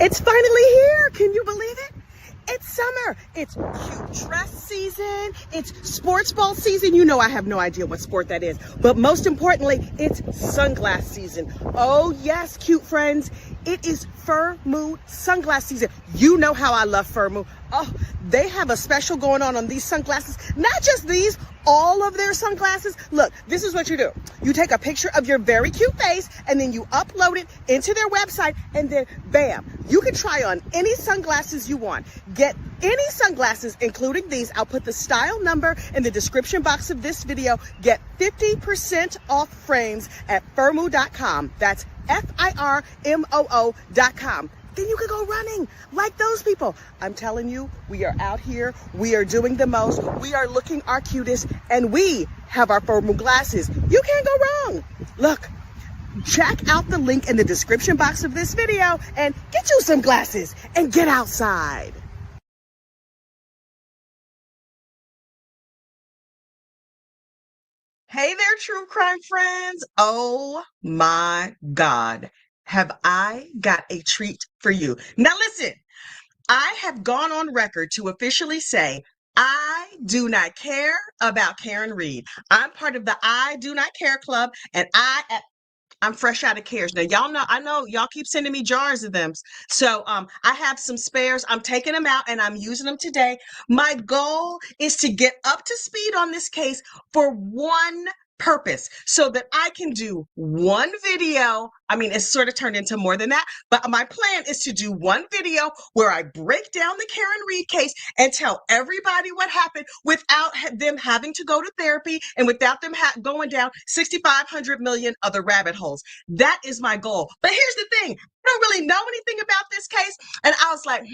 It's finally here. Can you believe it? It's summer. It's cute dress season. It's sports ball season. You know I have no idea what sport that is. But most importantly, it's sunglass season. Oh yes, cute friends. It is Fur Moo sunglass season. You know how I love Fur Moo. Oh, they have a special going on these sunglasses. Not just these, all of their sunglasses. Look, this is what you do. You take a picture of your very cute face and then you upload it into their website and then bam, you can try on any sunglasses you want. Get any sunglasses, including these. I'll put the style number in the description box of this video. Get 50% off frames at furmoo.com. That's FIRMOO.com. Then you can go running like those people. I'm telling you, we are out here. We are doing the most. We are looking our cutest, and we have our Fur Moo glasses. You can't go wrong. Look, check out the link in the description box of this video and get you some glasses and get outside. Hey there, true crime friends. Oh my God. Have I got a treat for you? Now listen, I have gone on record to officially say I do not care about Karen Reed. I'm part of the I Do Not Care Club, and I'm fresh out of cares. Now, y'all know, I know y'all keep sending me jars of them. So I have some spares. I'm taking them out and I'm using them today. My goal is to get up to speed on this case for one purpose so that I can do one video. I mean, it's sort of turned into more than that, but my plan is to do one video where I break down the Karen Reed case and tell everybody what happened without them having to go to therapy and without them going down 6,500 million other rabbit holes. That is my goal. But here's the thing. I don't really know anything about this case. And I was like,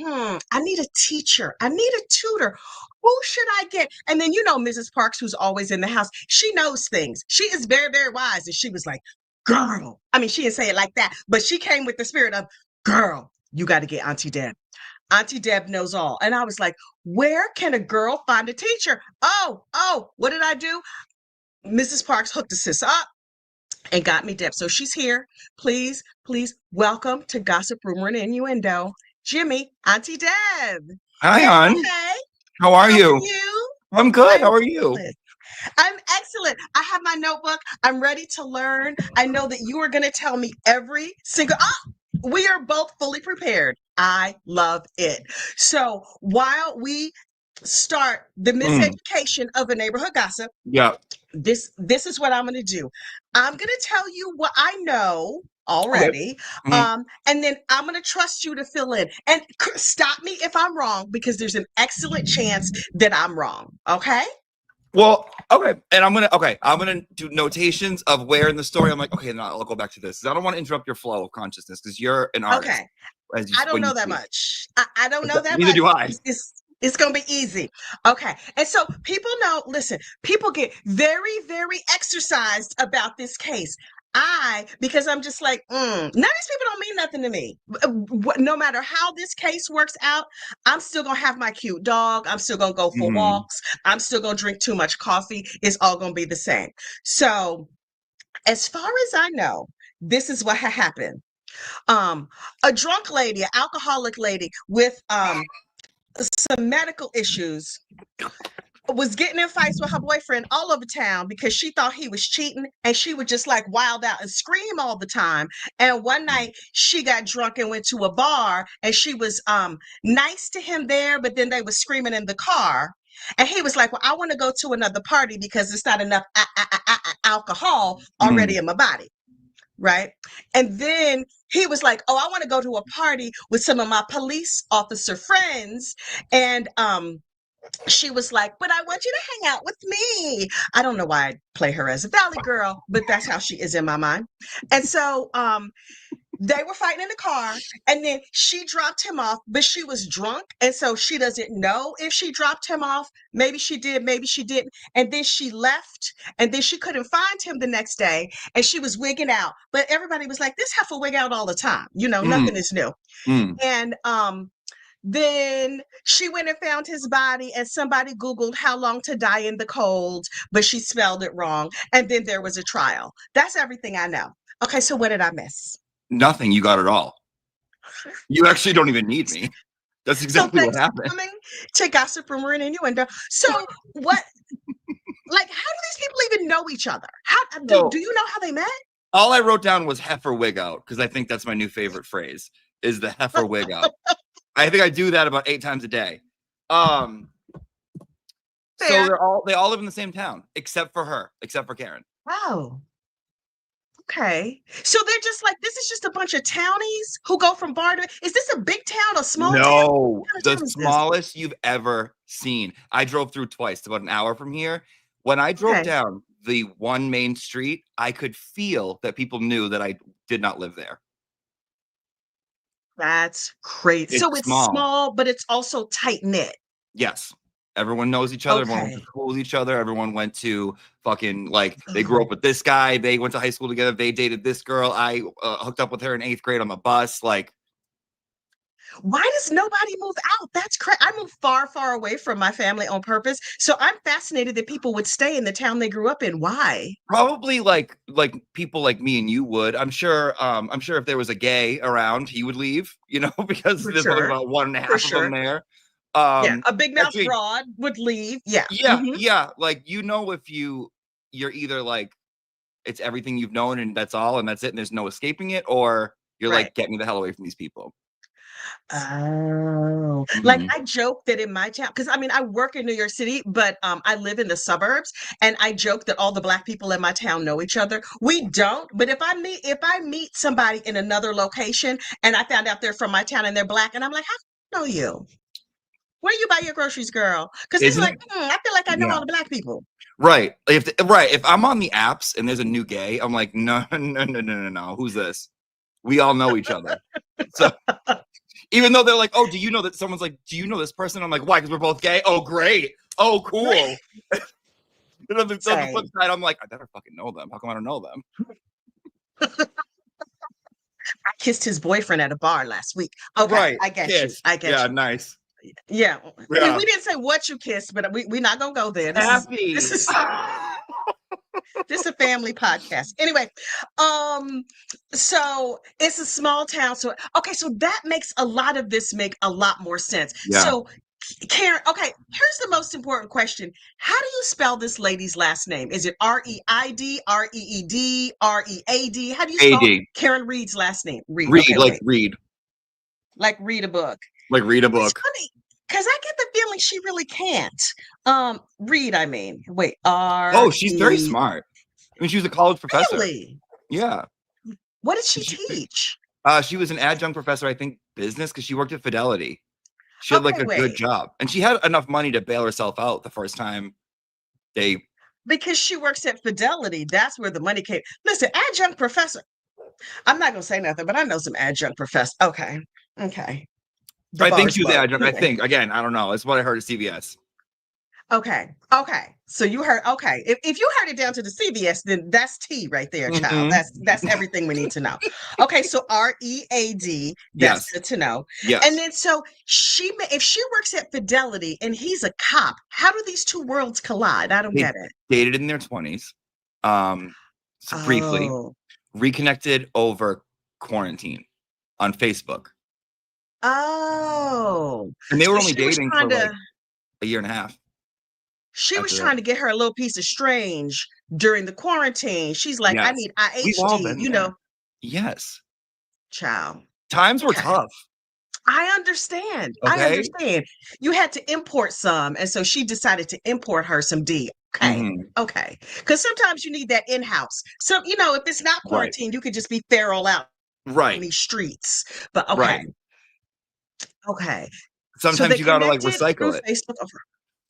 I need a teacher. I need a tutor. Who should I get? And then, you know, Mrs. Parks, who's always in the house, she knows things. She is very, very wise. And she was like, girl. I mean, she didn't say it like that, but she came with the spirit of, girl, you got to get Auntie Deb. Auntie Deb knows all. And I was like, where can a girl find a teacher? Oh, what did I do? Mrs. Parks hooked the sis up and got me Deb. So she's here. Please welcome to Gossip, Rumor, and Innuendo, Jimmy, Auntie Deb. Hi, hon. Hey. How are you? You? I'm good. How are you? I'm excellent. I have my notebook. I'm ready to learn. I know that you are going to tell me every single. We are both fully prepared. I love it. So while we start the miseducation of a neighborhood gossip, this is what I'm going to do. I'm going to tell you what I know already. Okay. And then I'm going to trust you to fill in and stop me if I'm wrong, because there's an excellent chance that I'm wrong. Okay. Well, okay. And I'm gonna do notations of where in the story. I'm like, okay, no, I'll go back to this. I don't want to interrupt your flow of consciousness because you're an artist. Okay. I don't know that much. I don't know that much. Neither do I. It's going to be easy. Okay. And so people know, listen, people get very, very exercised about this case. Because I'm just like, none of these people don't mean nothing to me. No matter how this case works out, I'm still going to have my cute dog. I'm still going to go for walks. I'm still going to drink too much coffee. It's all going to be the same. So as far as I know, this is what happened. A drunk lady, an alcoholic lady with some medical issues was getting in fights with her boyfriend all over town because she thought he was cheating, and she would just like wild out and scream all the time. And one night she got drunk and went to a bar, and she was nice to him there, but then they were screaming in the car. And he was like, well, I want to go to another party because it's not enough alcohol already in my body. Right. And then he was like, oh, I want to go to a party with some of my police officer friends. And she was like, but I want you to hang out with me. I don't know why I play her as a valley girl, but that's how she is in my mind. And so they were fighting in the car, and then she dropped him off, but she was drunk. And so she doesn't know if she dropped him off. Maybe she did, maybe she didn't. And then she left, and then she couldn't find him the next day, and she was wigging out. But everybody was like, this heifer wig out all the time. You know, nothing is new. And then she went and found his body, and somebody Googled how long to die in the cold, but she spelled it wrong. And then there was a trial. That's everything I know. Okay, so what did I miss? Nothing. You got it all. You actually don't even need me. That's So exactly what thanks for happened. coming to Gossip Rumor and Innuendo. So what, like, how do these people even know each other? How do you know how they met? All I wrote down was heifer wig out because I think that's my new favorite phrase is the heifer wig out. I think I do that about 8 times a day. So Fair. they all live in the same town except for her, except for Karen. Wow. Okay. So they're just like, this is just a bunch of townies who go from bar to, is this a big town, a small town? No, What kind the of town is this? smallest you've ever seen. I drove through twice, it's about an hour from here. When I drove Okay. down the one main street, I could feel that people knew that I did not live there. That's great. It's So it's small. small, but it's also tight knit. Yes. Everyone knows each other. Everyone went to Okay. school with each other. Everyone went to fucking like they grew Oh. up with this guy. They went to high school together. They dated this girl. I hooked up with her in 8th grade on the bus. Like Why does nobody move out? That's crazy. I moved far, far away from my family on purpose. So I'm fascinated that people would stay in the town they grew up in. Why? probably like people like me and you would. I'm sure. I'm sure if there was a gay around, he would leave. You know, because For there's only sure. about one and a For half of them sure. there. Yeah. A big mouth Actually, broad would leave. Yeah. yeah, yeah. Like you know, if you're either like it's everything you've known and that's all and that's it and there's no escaping it, or you're Right. like get me the hell away from these people. Oh, like Mhm. I joke that in my town, because I mean I work in New York City, but I live in the suburbs, and I joke that all the black people in my town know each other. We don't, but if I meet somebody in another location and I found out they're from my town and they're black, and I'm like, how do I know you? Where you buy your groceries, girl? Because he's Isn't like, it? I feel like I know Yeah. all the black people. Right. If I'm on the apps and there's a new gay, I'm like, no, no, no, no, no, no. Who's this? We all know each other. So even though they're like, oh, do you know that someone's like, do you know this person? I'm like, why? Because we're both gay. Oh, great. Oh, cool. And on the flip Same. side, I'm like, I better fucking know them. How come I don't know them? I kissed his boyfriend at a bar last week. Okay, Right. I get you. Kiss. I get Yeah. you. Nice. Yeah, Yeah. we didn't say what you kissed, but we're not gonna go there. This Happy. is this is a family podcast. Anyway, um, so it's a small town. So okay, so that makes a lot of this make a lot more sense. Yeah. So Karen, okay, here's the most important question. How do you spell this lady's last name? Is it Reid, Reed, Read? How do you spell AD. Karen Reed's last name? Reed. Read. Okay, Like wait. read. Like read a book. Like read a It's book. funny because I get the feeling she really can't. Read, I mean. Wait, Oh, she's very R-E. smart. I mean, she was a college professor. Really? Yeah. What did she She, teach? she was an adjunct professor, I think, business, because she worked at Fidelity. She had like Okay, a good wait. job, and she had enough money to bail herself out the first time they. Because she works at Fidelity, that's where the money came. Listen, adjunct professor. I'm not gonna say nothing, but I know some adjunct professor. Okay. Okay. The I bar think is she was the low. adjunct. I Anyway. think again, I don't know. It's what I heard at CBS. Okay. Okay. So you heard okay. If you heard it down to the CVS, then that's T right there, child. Mhm. That's everything we need to know. Okay, so Read, that's Yes. good to know. And Yes. then so if she works at Fidelity and he's a cop, how do these two worlds collide? I don't They get it. dated in their 20s, briefly, Oh. reconnected over quarantine on Facebook, Oh. and they were So only dating for like a year and a half she was after that. trying to get her a little piece of strange during the quarantine. She's like, I Yes. need We've all IHG, been there. Yes. child. Times were Okay. tough. I understand. I Okay. understand. You had to import some, and so she decided to import her some D. Okay. Mhm. Okay. Because sometimes you need that in-house. So, if it's not Right. quarantine, you could just be feral out in Right. these streets. But okay. Right. Okay. So Sometimes they you gotta like connected through recycle it. Facebook.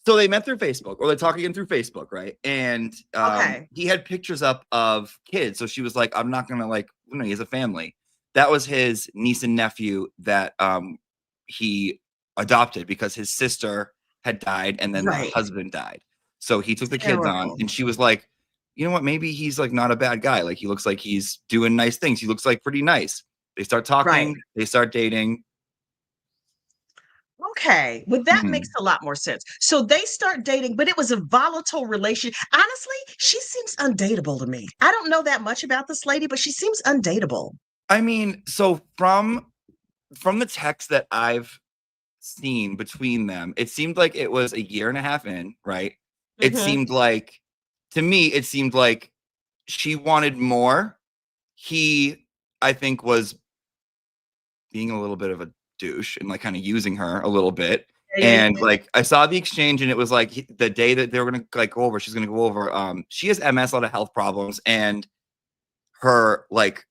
So they met through Facebook, or they talk again through Facebook, right? And Okay. he had pictures up of kids. So she was like, I'm not gonna like, he has a family. That was his niece and nephew that he adopted because his sister had died and then the Right. husband died. So he took the kids on, Terrible. and she was like, you know what? Maybe he's like not a bad guy. Like he looks like he's doing nice things. He looks like pretty nice. They start Right. talking, they start dating. Okay. Well, that makes Mhm. a lot more sense. So they start dating, but it was a volatile relation. Honestly, she seems undateable to me. I don't know that much about this lady, but she seems undateable. I mean, so from from the text that I've seen between them, it seemed like it was a year and a half in, right? It Mm-hmm. seemed like, to me, it seemed like she wanted more. He, I think, was being a little bit of a douche and like kind of using her a little bit. Yeah, yeah, And yeah. like I saw the exchange, and it was like the day that they were gonna like go over, she's gonna go over. She has MS, a lot of health problems, and her like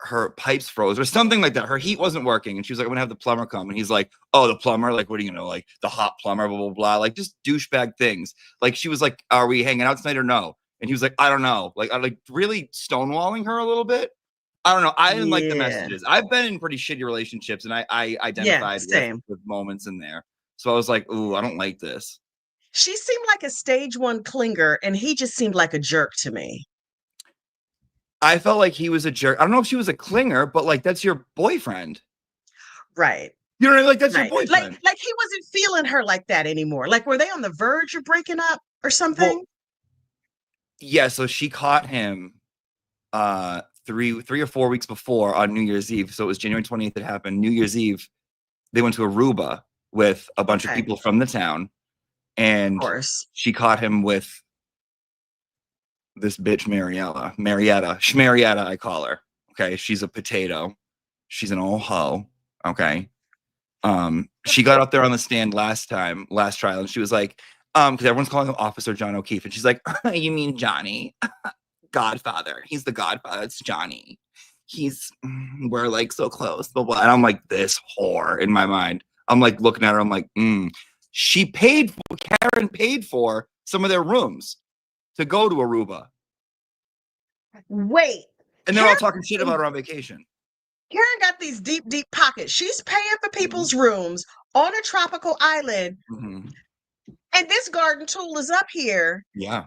her pipes froze or something like that. Her heat wasn't working, and she was like, "I'm gonna have the plumber come." And he's like, "Oh, the plumber? Like, what do you know? Like the hot plumber? Blah blah blah. Like just douchebag things." Like she was like, "Are we hanging out tonight or no?" And he was like, "I don't know." Like I like really stonewalling her a little bit. I don't know. I didn't like the Yeah. messages. I've been in pretty shitty relationships, and I Yeah, identified same. with moments in there. So I was like, "Ooh, I don't like this." She seemed like a stage one clinger, and he just seemed like a jerk to me. I felt like he was a jerk. I don't know if she was a clinger, but like that's your boyfriend. Right. You know what I mean? Like that's your Right. Like boyfriend. like he wasn't feeling her like that anymore. Like were they on the verge of breaking up or Well, something? yeah. So she caught him three or 4 weeks before on New Year's Eve. So it was January 20th that happened. New Year's Eve, they went to Aruba with a bunch of Okay. people from the town, Of and course. she caught him with this bitch Schmarietta, I call her. Okay, she's a potato. She's an old hoe. Okay. She got up there on the stand last trial, and she was like, because everyone's calling him Officer John O'Keefe, and she's like, you mean Johnny? Godfather. He's the Godfather. It's Johnny. We're like so close, blah, blah. And I'm like, this whore in my mind. I'm like looking at her. I'm like, Karen paid for some of their rooms to go to Aruba. Wait. And they're all talking shit about her on vacation. Karen got these deep, deep pockets. She's paying for people's Mm-hmm. rooms on a tropical island. Mm-hmm. And this garden tool is up here Yeah.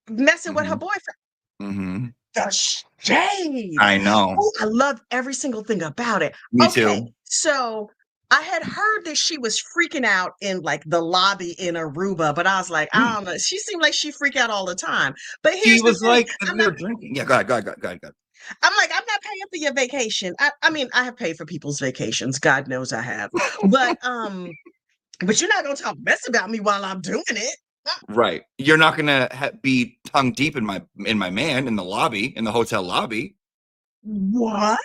messing with her Mm-hmm. boyfriend. Mm-hmm. The shade. I know. Oh, I love every single thing about it. Me Okay, too. so I had heard that she was freaking out in like the lobby in Aruba, but I was like, I don't know. She seemed like she freak out all the time. But She here's the was thing. like, we were drinking. Yeah, go ahead. I'm like, I'm not paying for your vacation. I mean, I have paid for people's vacations. God knows I have. But you're not gonna talk mess about me while I'm doing it. Right. You're not gonna be tongue deep in my man in the lobby, in the hotel lobby. What?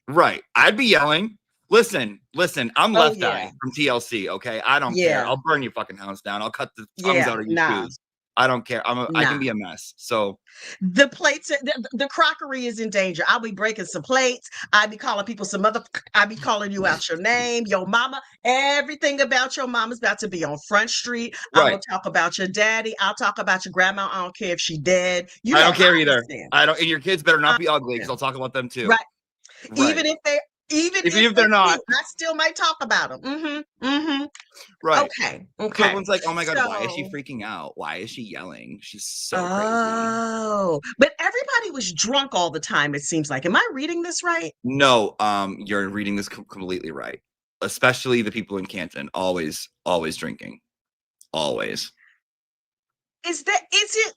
Right. I'd be yelling. Listen. I'm Oh Left yeah. Eye from TLC. Okay, I don't care. Yeah. I'll burn your fucking house down. I'll cut the tongues Yeah. out of your Nah. shoes. I don't care. I can Nah. be a mess. So The plates, the crockery is in danger. I'll be breaking some plates. I'll be calling people some other, I'll be calling you out your name, your mama. Everything about your mama's about to be on Front Street. I'm right. going to talk about your daddy. I'll talk about your grandma. I don't care if she dead. You I know, don't care I either. understand. I don't. And your kids better I not be ugly, because understand. I'll talk about them too. Right. Right. Even if they, even Even if if they they're not. cheat, I still might talk about them. Mm-hmm. Right. Okay. So Okay. everyone's like, "Oh my god, why is she So, freaking out? Why is she yelling? She's so crazy." oh, but everybody was drunk all the time, it seems like. Am I reading this right? No, you're reading this completely right. Especially the people in Canton, always drinking, always. Is it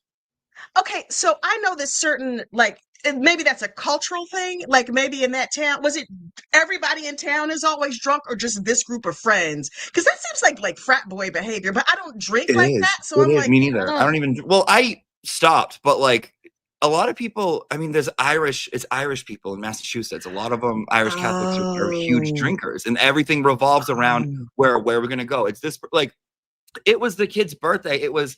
okay? So I know that certain, like, and maybe that's a cultural thing. Like maybe in that town, was it everybody in town is always drunk, or just this group of friends? Because that seems like frat boy behavior. But I don't drink It like is. that, so I'm like, Me neither. I "Ugh." don't even. Well, I stopped, but like a lot of people. I mean, there's Irish. It's Irish people in Massachusetts. A lot of them, Irish Catholics, are huge Oh, drinkers, and everything revolves around oh, where we're gonna go. It's this like it was the kid's birthday. It was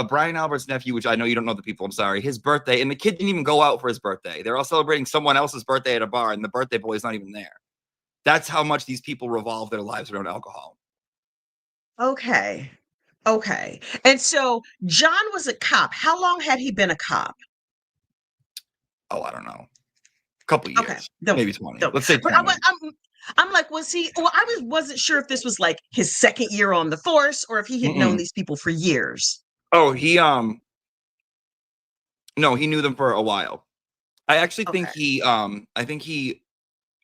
Brian Albert's nephew, which I know you don't know the people. I'm sorry. His birthday, and the kid didn't even go out for his birthday. They're all celebrating someone else's birthday at a bar, and the birthday boy is not even there. That's how much these people revolve their lives around alcohol. okay, okay. And so John was a cop. How long had he been a cop? Oh, I don't know. A couple Okay, years, don't maybe 20. don't. Let's say But 20. I'm like, was he? Well, wasn't sure if this was like his second year on the force, or if he had known Mm-mm. these people for years. Oh, no, he knew them for a while. I actually think Okay. he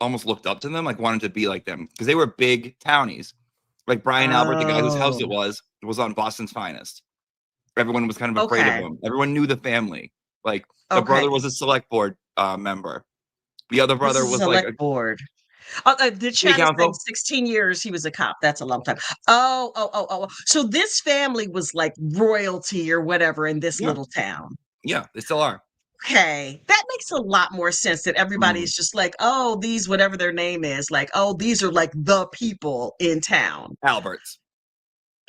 almost looked up to them, like wanted to be like them, because they were big townies. Like Brian Albert, the guy whose house it Oh, was on Boston's Finest. Everyone was kind of afraid of okay. him. Everyone knew the family. Like the Okay. brother was a select board member. The other What's a brother was like select board? The City chat is saying council. 16 years he was a cop. That's a long time. Oh. So this family was like royalty or whatever in this Yeah. little town. Yeah, they still are. Okay, that makes a lot more sense that everybody's just like, oh, these, whatever their name is, like, oh, these are like the people in town. Alberts.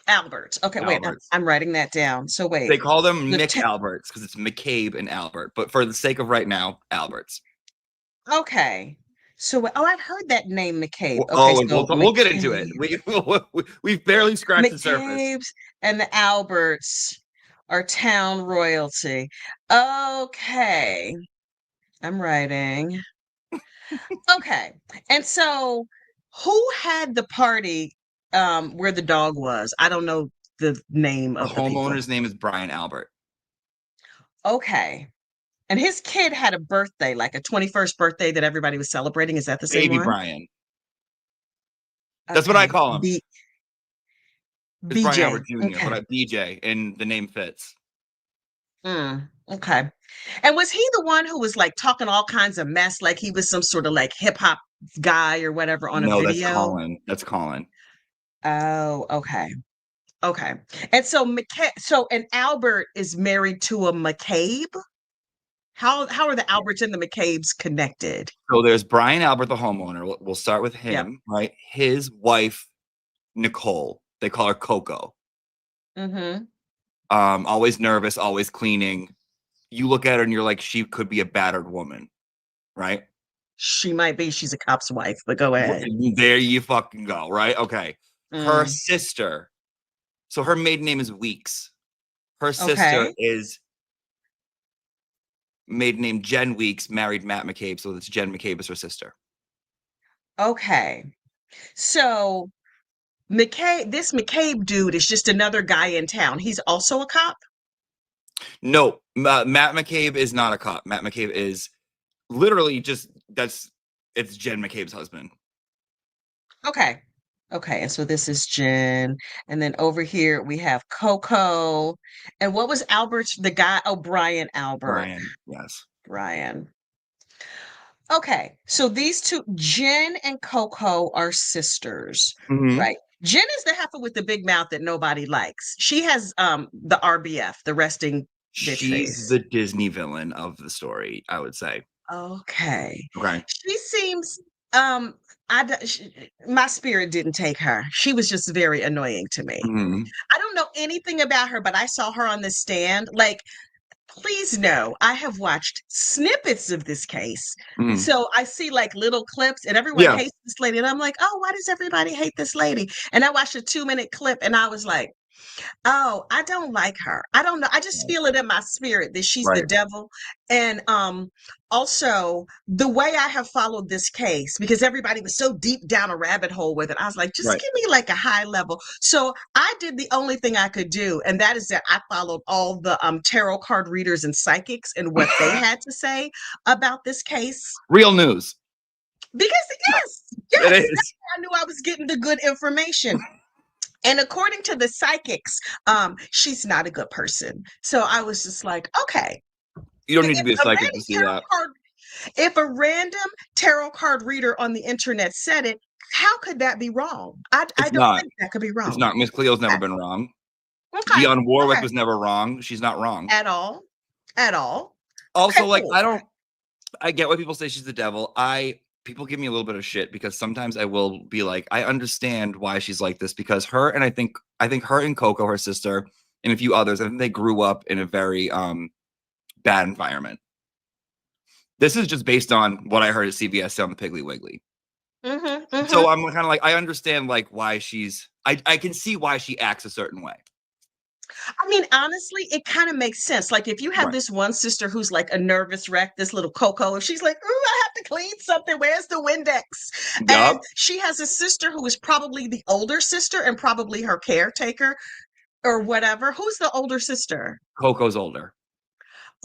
Albert. Okay, wait, Alberts. I'm writing that down. So They wait, call them the Mick Alberts because it's McCabe and Albert. But for the sake of right now, Alberts. okay. So, oh, I've heard that name, McCabe. Okay, Oh, and so we'll get into it. McCabe, We've barely scratched the surface. McCabe's and the Alberts are town royalty. Okay, I'm writing. Okay. And so who had the party where the dog was? I don't know the name The of the people. homeowner's name is Brian Albert. Okay. And his kid had a birthday, like a 21st birthday that everybody was celebrating. Is that the same Baby one? Brian. That's what I Okay. call him. It's Brian BJ. Albert Jr., Okay. but BJ, and the name fits. Okay. And was he the one who was like talking all kinds of mess, like he was some sort of like hip hop guy or whatever on a No, that's video? Colin. That's Colin. Oh, okay. Okay. And so and Albert is married to a McCabe? How are the Alberts and the McCabes connected? So there's Brian Albert, the homeowner. We'll start with Yep. him, right? His wife, Nicole. They call her Coco. Mm-hmm. Always nervous, always cleaning. You look at her and you're like, she could be a battered woman, right? She might be. She's a cop's wife, but go ahead. There you fucking go, right? Okay. Her Mm. sister. So her maiden name is Weeks. Her sister Okay. is maiden name Jen Weeks, married Matt McCabe. So it's Jen McCabe is her sister. Okay. So this McCabe dude is just another guy in town. He's also a cop? No, Matt McCabe is not a cop. Matt McCabe is literally it's Jen McCabe's husband. Okay. Okay. And so this is Jen. And then over here we have Coco. And what was Albert's the guy? Oh, Brian Albert. Brian, yes. Brian. Okay, so these two, Jen and Coco, are sisters, right? Jen is the heifer with the big mouth that nobody likes. She has the RBF, the resting bitch She's face. the Disney villain of the story, I would say. Okay. Okay. She seems my spirit didn't take her. She was just very annoying to me. I don't know anything about her, but I saw her on the stand. Like, please know, I have watched snippets of this case. So I see like little clips and everyone hates this lady. And I'm like, oh, why does everybody hate this lady? And I watched a 2-minute clip and I was like, oh, I don't like her. I don't know. I just feel it in my spirit that she's the devil. And also the way I have followed this case, because everybody was so deep down a rabbit hole with it, I was like, just give me like a high level. So I did the only thing I could do, and that is that I followed all the tarot card readers and psychics and what they had to say about this case. Real news. Because yes, it is. I knew I was getting the good information. And according to the psychics, she's not a good person. So I was just like, okay. You don't need to be a psychic to see that. If a random tarot card reader on the internet said it, how could that be wrong? I don't think that could be wrong. It's not. Miss Cleo's never been wrong. Okay. Dionne Warwick was never wrong. She's not wrong. At all. At all. Also, like, I get why people say she's the devil. People give me a little bit of shit because sometimes I will be like, I understand why she's like this, because I think her and Coco, her sister, and a few others, I think they grew up in a very bad environment. This is just based on what I heard at CBS on the Piggly Wiggly. So I'm kind of like, I understand like why I can see why she acts a certain way. I mean, honestly, it kind of makes sense. Like if you have this one sister who's like a nervous wreck, this little Coco, if she's like, ooh, I have to clean something. Where's the Windex? Yep. And she has a sister who is probably the older sister and probably her caretaker or whatever. Who's the older sister? Coco's older.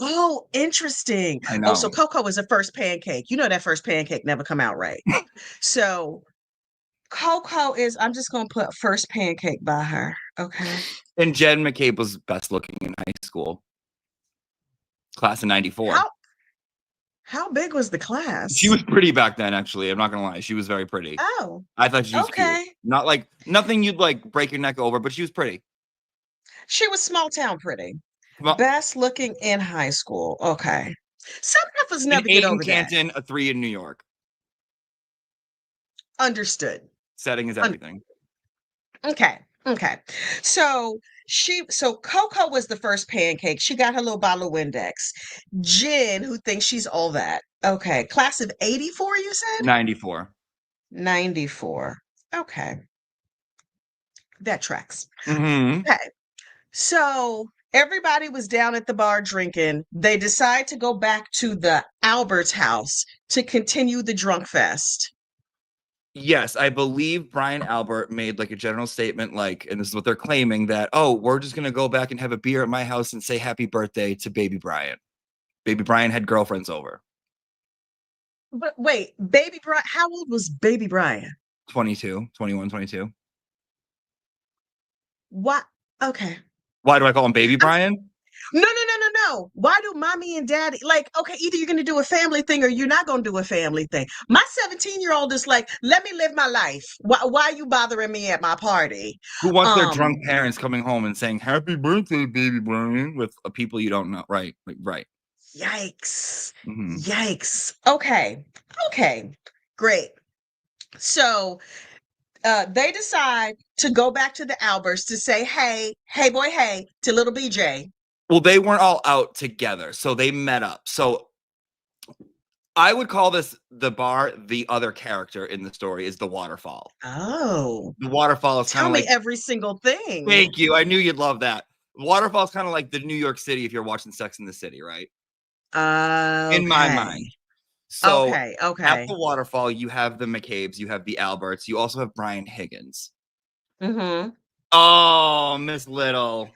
Oh, interesting. I know. Oh, so Coco was the first pancake. You know that first pancake never come out right. So Coco is, I'm just going to put first pancake by her. Okay. And Jen McCabe was best looking in high school. Class of 94. How big was the class? She was pretty back then, actually. I'm not gonna lie. She was very pretty. Oh, I thought she was cute. okay. Not like nothing you'd like break your neck over, but she was pretty. She was small town pretty. Come on. Best looking in high school. Okay. Some couples An never get 8 in over that. Canton, a 3 in New York. Understood. Setting is Un- everything. okay. Okay. So Coco was the first pancake. She got her little bottle of Windex. Jen, who thinks she's all that. Okay. Class of 84, you said? 94. 94. Okay. That tracks. Mm-hmm. Okay. So everybody was down at the bar drinking. They decide to go back to the Albert's house to continue the drunk fest. Yes, I believe Brian Albert made like a general statement, like, and this is what they're claiming that, oh, we're just gonna go back and have a beer at my house and say happy birthday to baby Brian. Baby Brian had girlfriends over. But wait, baby Brian, how old was baby Brian? 22, 21, 22. What? Okay. Why do I call him baby Brian? No. Why do mommy and daddy like, okay, either you're going to do a family thing or you're not going to do a family thing. My 17-year-old is like, let me live my life. Why are you bothering me at my party? Who wants their drunk parents coming home and saying happy birthday, baby Brian, with people you don't know? Right, right. Yikes. Mm-hmm. Yikes. Okay. Great. So they decide to go back to the Alberts to say, hey boy, hey, to little BJ. Well, they weren't all out together, so they met up. So I would call this the bar. The other character in the story is the waterfall. Oh. The waterfall is kind Tell of me like every single thing. Thank you. I knew you'd love that. Waterfall is kind of like the New York City if you're watching Sex in the City, right? In my mind. So Okay. at the waterfall, you have the McCabe's, you have the Alberts, you also have Brian Higgins. Mm-hmm. Oh, Miss Little.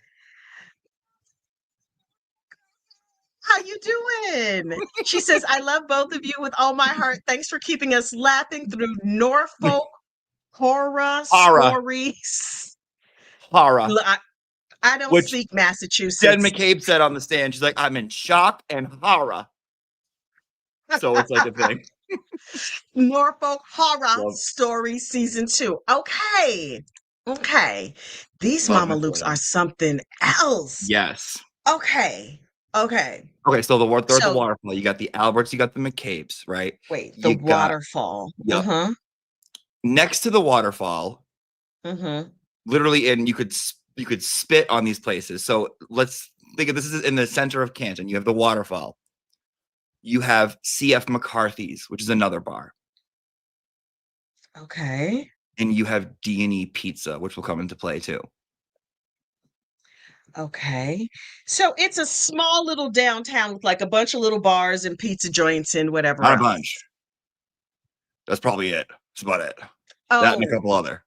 How you doing? She says, I love both of you with all my heart. Thanks for keeping us laughing through Norfolk horror stories. Horror. I don't Which speak Jen Massachusetts. McCabe said on the stand, she's like, I'm in shock and horror. So it's like a thing. Norfolk Horror Story Season 2. Okay. These Love Mama Miss Lukes Little. are something else. Yes. Okay. Okay, so the waterfall. You got the Alberts, you got the McCabe's, right? Wait, the waterfall. Yep. Uh-huh. Next to the waterfall, Mm-hmm. literally, and you could spit on these places. So let's think of this is in the center of Canton. You have the waterfall. You have CF McCarthy's, which is another bar. Okay. And you have D&E Pizza, which will come into play too. Okay. So it's a small little downtown with like a bunch of little bars and pizza joints and whatever Not else. a bunch. That's probably it. That's about it. Oh. That and a couple other.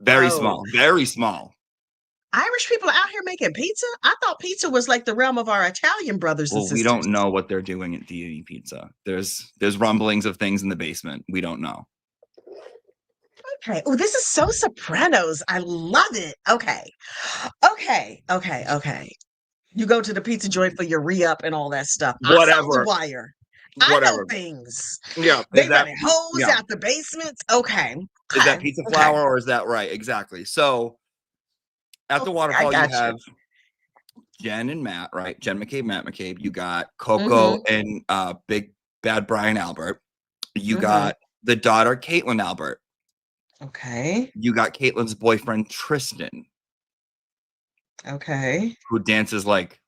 Very small. Very small. Irish people out here making pizza? I thought pizza was like the realm of our Italian brothers and sisters. We don't know what they're doing at D&E Pizza. There's rumblings of things in the basement. We don't know. Okay. Oh, this is so Sopranos. I love it. Okay. You go to the pizza joint for your re-up and all that stuff. Whatever. I saw The Wire. I know things. Yeah. They running hose out the basements. Okay. Is that pizza flour or is that right? Exactly. So at the waterfall, you have Jen and Matt, right? Jen McCabe, Matt McCabe. You got Coco and Big Bad Brian Albert. You got the daughter, Caitlin Albert. Okay. You got Caitlin's boyfriend, Tristan. Okay. Who dances like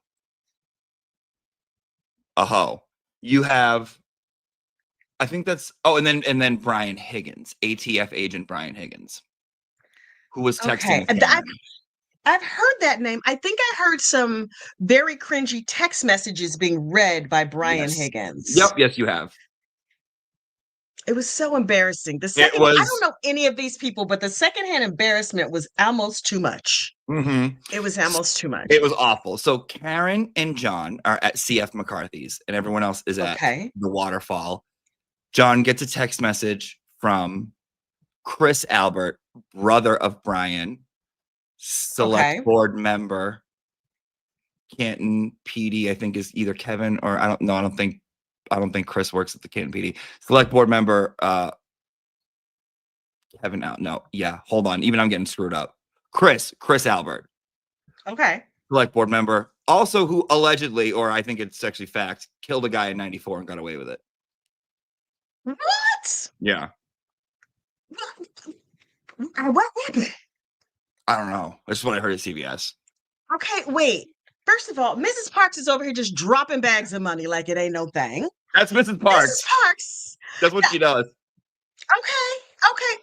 a hoe. You have, I think that's, and then Brian Higgins, ATF agent Brian Higgins, who was texting. I've heard that name. I think I heard some very cringy text messages being read by Brian Higgins. Yep. Yes, you have. It was so embarrassing. I don't know any of these people, but the secondhand embarrassment was almost too much. Mm-hmm. It was almost too much. It was awful. So Karen and John are at CF McCarthy's, and everyone else is at the waterfall. John gets a text message from Chris Albert, brother of Brian, select board member, Canton PD, I think is either Kevin or I don't think I don't think Chris works at the Canton PD. Select board member, Kevin out. No, yeah, hold on. Even I'm getting screwed up. Chris Albert. Okay. Select board member. Also who allegedly, or I think it's actually fact, killed a guy in 94 and got away with it. What? Yeah. What happened? I don't know. That's what I heard at CBS. Okay, wait. First of all, Mrs. Parks is over here just dropping bags of money like it ain't no thing. That's Mrs. Parks. Mrs. Parks. That's what she does. Okay.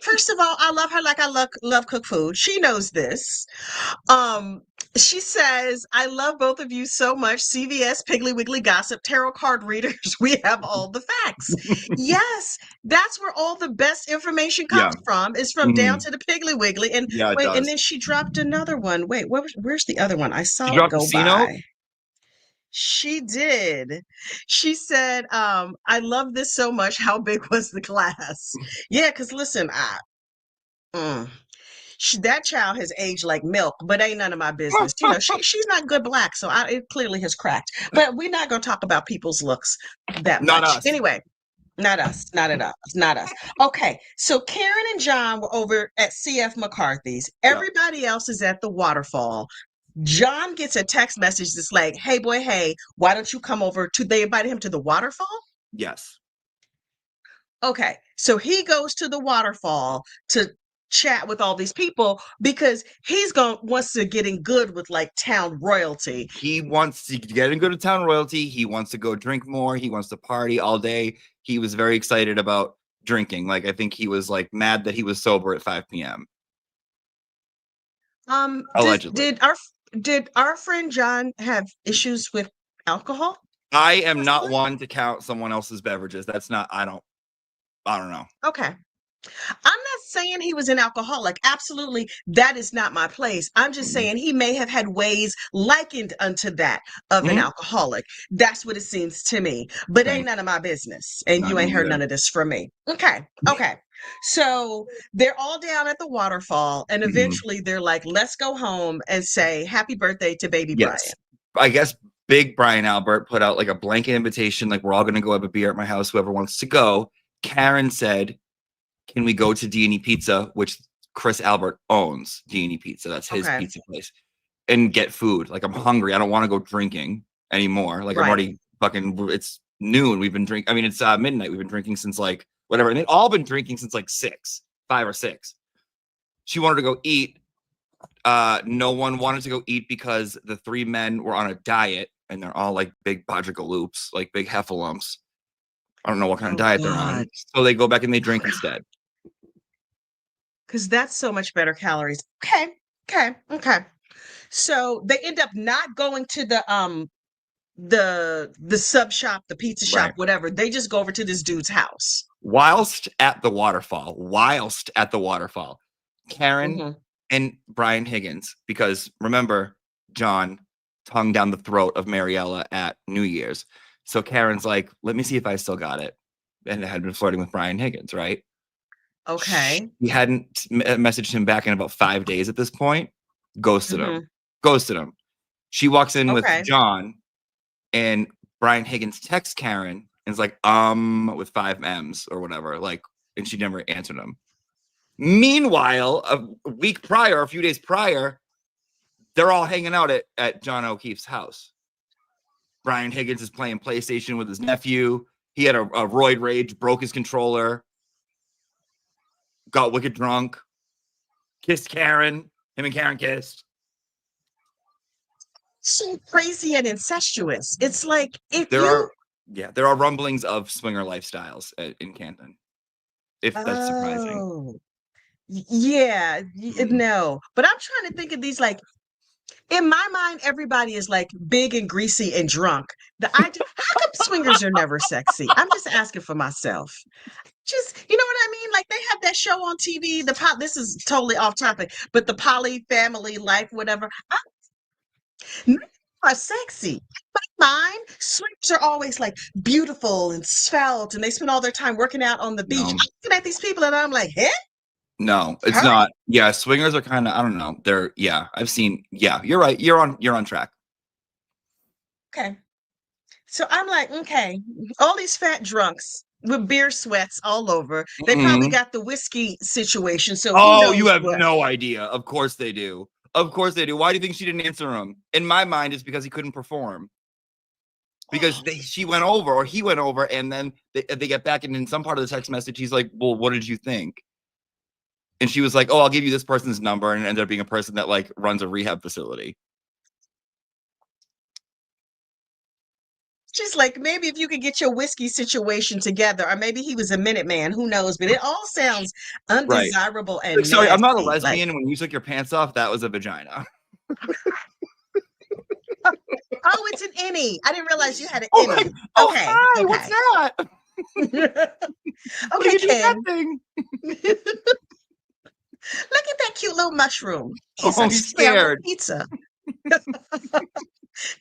First of all, I love her like I love cook food. She knows this. She says, I love both of you so much. CVS, Piggly Wiggly Gossip, tarot card readers. We have all the facts. Yes, that's where all the best information comes from. Is from down to the Piggly Wiggly. And wait, and then she dropped another one. Wait, where's the other one? I saw it go by. She did. She said, I love this so much. How big was the class? Yeah, because listen, that child has aged like milk, but ain't none of my business. You know, she's not good black, so it clearly has cracked. But we're not going to talk about people's looks that much. Not us. Anyway, not us. Not at all. Not us. Okay, so Karen and John were over at CF McCarthy's. Everybody else is at the waterfall. John gets a text message that's like, hey, boy, hey, why don't you come over to, they invited him to the waterfall? Yes. Okay, so he goes to the waterfall to chat with all these people because wants to get in good with like town royalty. He wants to get in good with town royalty. He wants to go drink more. He wants to party all day. He was very excited about drinking. Like, I think he was like mad that he was sober at 5 p.m. Allegedly. Did our friend John have issues with alcohol? I am not one to count someone else's beverages. That's not, I don't know. Okay. I'm not saying he was an alcoholic. Absolutely, that is not my place. I'm just saying he may have had ways likened unto that of an alcoholic. That's what it seems to me. But ain't none of my business. And you ain't heard none of this from me. Okay. So they're all down at the waterfall, and eventually they're like, let's go home and say happy birthday to baby Brian. I guess big Brian Albert put out like a blanket invitation, like, we're all going to go have a beer at my house, whoever wants to go. Karen said, can we go to D&E Pizza, which Chris Albert owns D&E Pizza. That's his pizza place. And get food. Like, I'm hungry. I don't want to go drinking anymore. Like, I'm already it's noon. We've been drinking. I mean, it's midnight. We've been drinking since like whatever. And they've all been drinking since like 5 or 6. She wanted to go eat. No one wanted to go eat because the 3 men were on a diet and they're all like big Bajagaloops, like big heffalumps. I don't know what kind of diet they're on. So they go back and they drink instead. Because that's so much better calories. Okay. So they end up not going to the sub shop, the pizza shop, whatever. They just go over to this dude's house. Whilst at the waterfall, Karen and Brian Higgins, because remember, John tongue down the throat of Mariella at New Year's. So Karen's like, let me see if I still got it. And had been flirting with Brian Higgins, right? Okay. He hadn't messaged him back in about 5 days at this point. Ghosted him. She walks in with John, and Brian Higgins texts Karen and is like, with 5 M's or whatever. Like, and she never answered him. Meanwhile, a few days prior, they're all hanging out at John O'Keefe's house. Brian Higgins is playing PlayStation with his nephew. He had a roid rage, broke his controller, got wicked drunk, kissed Karen. Him and Karen kissed. So crazy and incestuous. It's like there are rumblings of swinger lifestyles in Canton. If that's surprising. Yeah, no. But I'm trying to think of these, like, in my mind, everybody is like big and greasy and drunk. How come swingers are never sexy? I'm just asking for myself. Just, you know what I mean? Like, they have that show on TV, this is totally off topic, but the Poly Family Life, whatever. None are sexy. But mine, swingers are always like beautiful and svelte, and they spend all their time working out on the beach. I'm looking at these people and I'm like, hey? No, it's not. Yeah, swingers are kind of, I don't know. I've seen, you're right. You're on track. Okay. So I'm like, okay, all these fat drunks with beer sweats all over. They probably Mhm. got the whiskey situation. So who Oh, you knows have what? no idea. Of course they do. Of course they do. Why do you think she didn't answer him? In my mind, it's because he couldn't perform. Because she went over or he went over, and then they get back, and in some part of the text message, he's like, "Well, what did you think?" And she was like, "Oh, I'll give you this person's number," and it ended up being a person that like runs a rehab facility. She's like, maybe if you could get your whiskey situation together, or maybe he was a minute man, who knows? But it all sounds Right. undesirable Like, and sorry, I'm not a nasty. Like, lesbian. When you took your pants off, that was a vagina. oh, it's an innie. I didn't realize you had an Oh my! innie. Oh Okay, hi! What's okay. that? What do Okay, you do with that Ken. thing? Look at that cute little mushroom. Oh, Pizza. he's Say I want scared. pizza.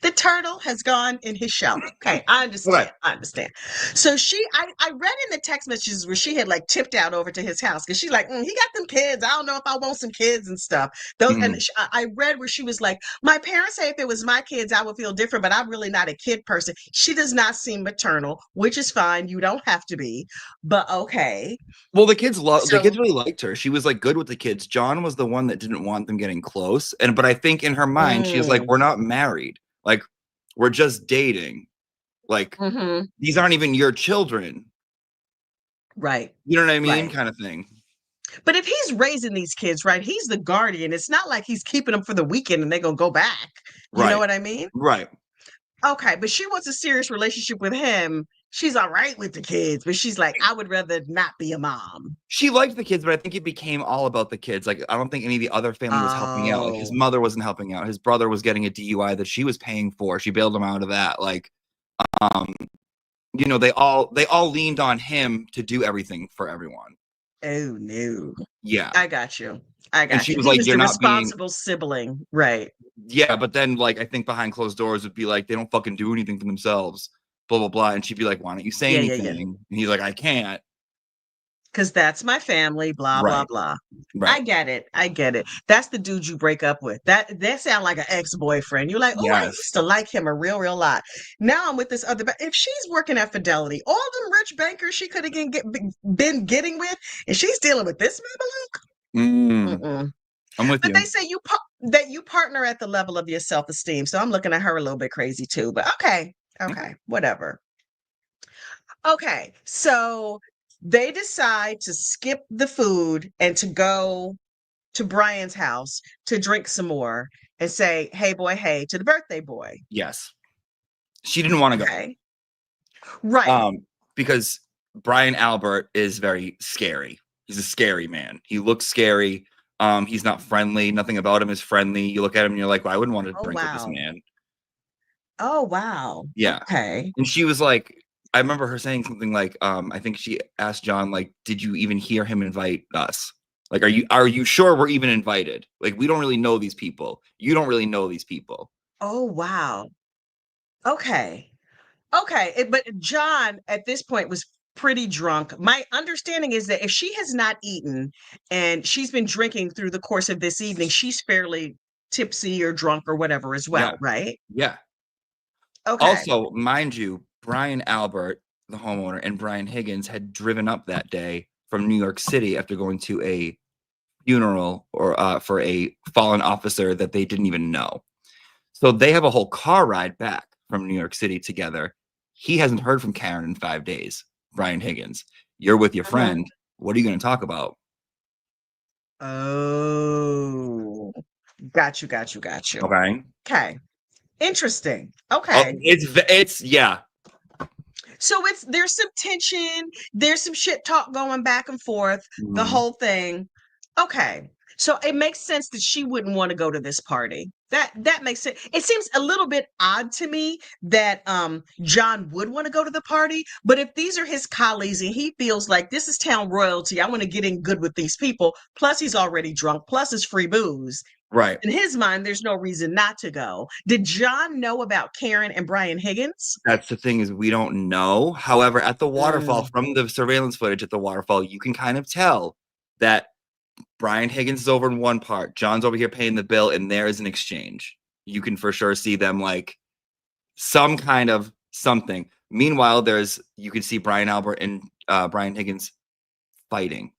The turtle has gone in his shell. Okay, I Okay. understand. I understand. So I read in the text messages where she had like tipped out over to his house because she's like, he got them kids. I don't know if I want some kids and stuff. Those and Mhm. I read where she was like, my parents say if it was my kids, I would feel different, but I'm really not a kid person. She does not seem maternal, which is fine. You don't have to be, but okay. Well, the So, kids really liked her. She was like good with the kids. John was the one that didn't want them getting close. But I think in her mind, she was like, mm, "We're not married. Like, we're just dating. Like, mhm, these aren't even your children." right, You know what I mean? right. Kind of thing. But if he's raising these kids, right, he's the guardian. It's not like he's keeping them for the weekend and they're going to go back. You know Right. what I mean? Right. Okay, but she wants a serious relationship with him. She's all right with the kids, but she's like, I would rather not be a mom. She liked the kids, but I think it became all about the kids. Like, I don't think any of the other family was helping out. Like, his Oh, mother wasn't helping out. His brother was getting a DUI that she was paying for. She bailed him out of that. Like, um, they all leaned on him to do everything for everyone. oh no. Yeah. I got you. I And got she you. was He like, was "You're the not being." responsible sibling. Right. Yeah, but then like I think behind closed doors would be like, "They don't fucking do anything for themselves." Blah blah blah. And she'd be like, "Why don't you say Yeah, yeah, yeah. anything?" And he's like, "I can't." Because that's my family, blah, blah, Right. blah. I Right. get it. I get it. That's the dude you break up with. That sound like an ex-boyfriend. You're like, oh, I Yes. used to like him a real, real lot. Now I'm with this other. But if she's working at Fidelity, all them rich bankers she could have been getting with, and she's dealing with this Mm, mm-mm. I'm with But they you. say that you partner at the level of your self-esteem. So I'm looking at her a little bit crazy too. But okay, Okay. okay, whatever. Okay, so they decide to skip the food and to go to Brian's house to drink some more and say, hey, boy, hey, to the birthday boy. Yes. She didn't want to go. Okay. Right. Because Brian Albert is very scary. He's a scary man. He looks scary. He's not friendly. Nothing about him is friendly. You look at him and you're like, well, I wouldn't want to Oh, drink with this wow. man. Oh, wow. Yeah. Okay. And she was like, I remember her saying something like, I think she asked John, like, did you even hear him invite us? Like, are you sure we're even invited? Like, we don't really know these people. You don't really know these people. Oh, wow. Okay. Okay. But John at this point was pretty drunk. My understanding is that if she has not eaten and she's been drinking through the course of this evening, she's fairly tipsy or drunk or whatever as Yeah. well, right? Yeah. Okay. Also, mind you, Brian Albert, the homeowner, and Brian Higgins had driven up that day from New York City after going to a funeral or for a fallen officer that they didn't even know. So they have a whole car ride back from New York City together. He hasn't heard from Karen in 5 days. Brian Higgins, you're with your Mhm. friend. What are you going to talk about? Oh, got you, got you, got you. Okay. Okay. Interesting. Oh, Okay. it's yeah. So there's some tension, there's some shit talk going back and forth, the Mhm. whole thing. Okay. So it makes sense that she wouldn't want to go to this party. That makes sense. It seems a little bit odd to me that John would want to go to the party, but if these are his colleagues and he feels like this is town royalty, I want to get in good with these people, plus he's already drunk, plus it's free booze. Right. In his mind, there's no reason not to go. Did John know about Karen and Brian Higgins? That's the thing is we don't know. However, at the waterfall, Mm. from the surveillance footage at the waterfall, you can kind of tell that Brian Higgins is over in one part, John's over here paying the bill, and there is an exchange. You can for sure see them like some kind of something. Meanwhile, you could see Brian Albert and Brian Higgins fighting,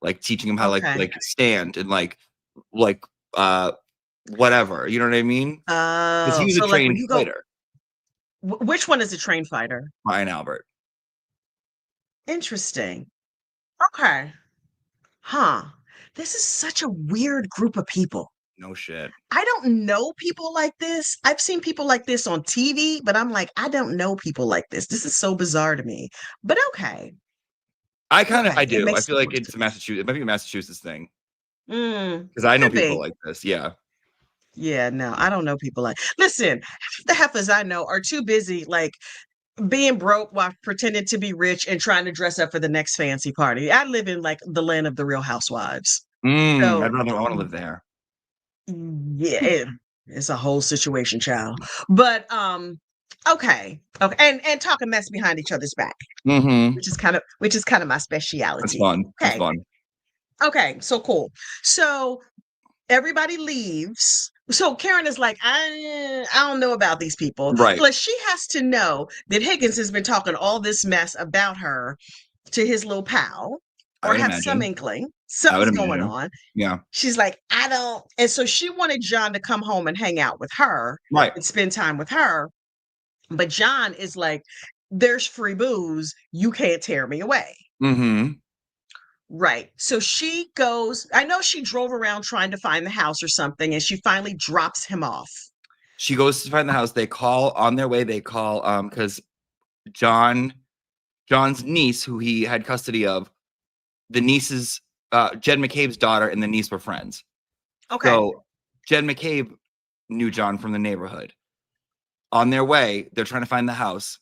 like teaching him how to Okay. like stand and like whatever. You know what I mean? Because he Oh, was a so like when trained you go, fighter, which one is a trained fighter? Brian Albert. Interesting. Okay. Huh. This is such a weird group of people. No shit. I don't know people like this. I've seen people like this on TV, but I'm like, I don't know people like this. This is so bizarre to me. But okay. I Okay. It do. I makes feel like total it's a sense. Massachusetts. It might be a Massachusetts thing Mm, because I know could people be. like this. Yeah. Yeah, no, I don't know people like. Listen, half the heifers I know are too busy like being broke while pretending to be rich and trying to dress up for the next fancy party. I live in like the land of the Real Housewives. I'd So rather. I want to live there. yeah, it's a whole situation, child. But okay. Okay. And talking mess behind each other's back, Mm-hmm. which is kind of my That's speciality. fun. That's Okay. fun. Okay, so cool. So everybody leaves. So Karen is like, I don't know about these people. Right. Plus, she has to know that Higgins has been talking all this mess about her to his little pal, I or would have some imagine. inkling I would something's going imagine. on. Yeah. She's like, I don't. And so she wanted John to come home and hang out with her Right. and spend time with her. But John is like, there's free booze. You can't tear me away. Mm-hmm. Right. So she goes, I know she drove around trying to find the house or something, and she finally drops him off. She goes to find the house. They call on their way. They call because John's niece, who he had custody of, the niece's Jen McCabe's daughter and the niece were friends. Okay. So Jen McCabe knew John from the neighborhood. On their way, they're trying to find the house.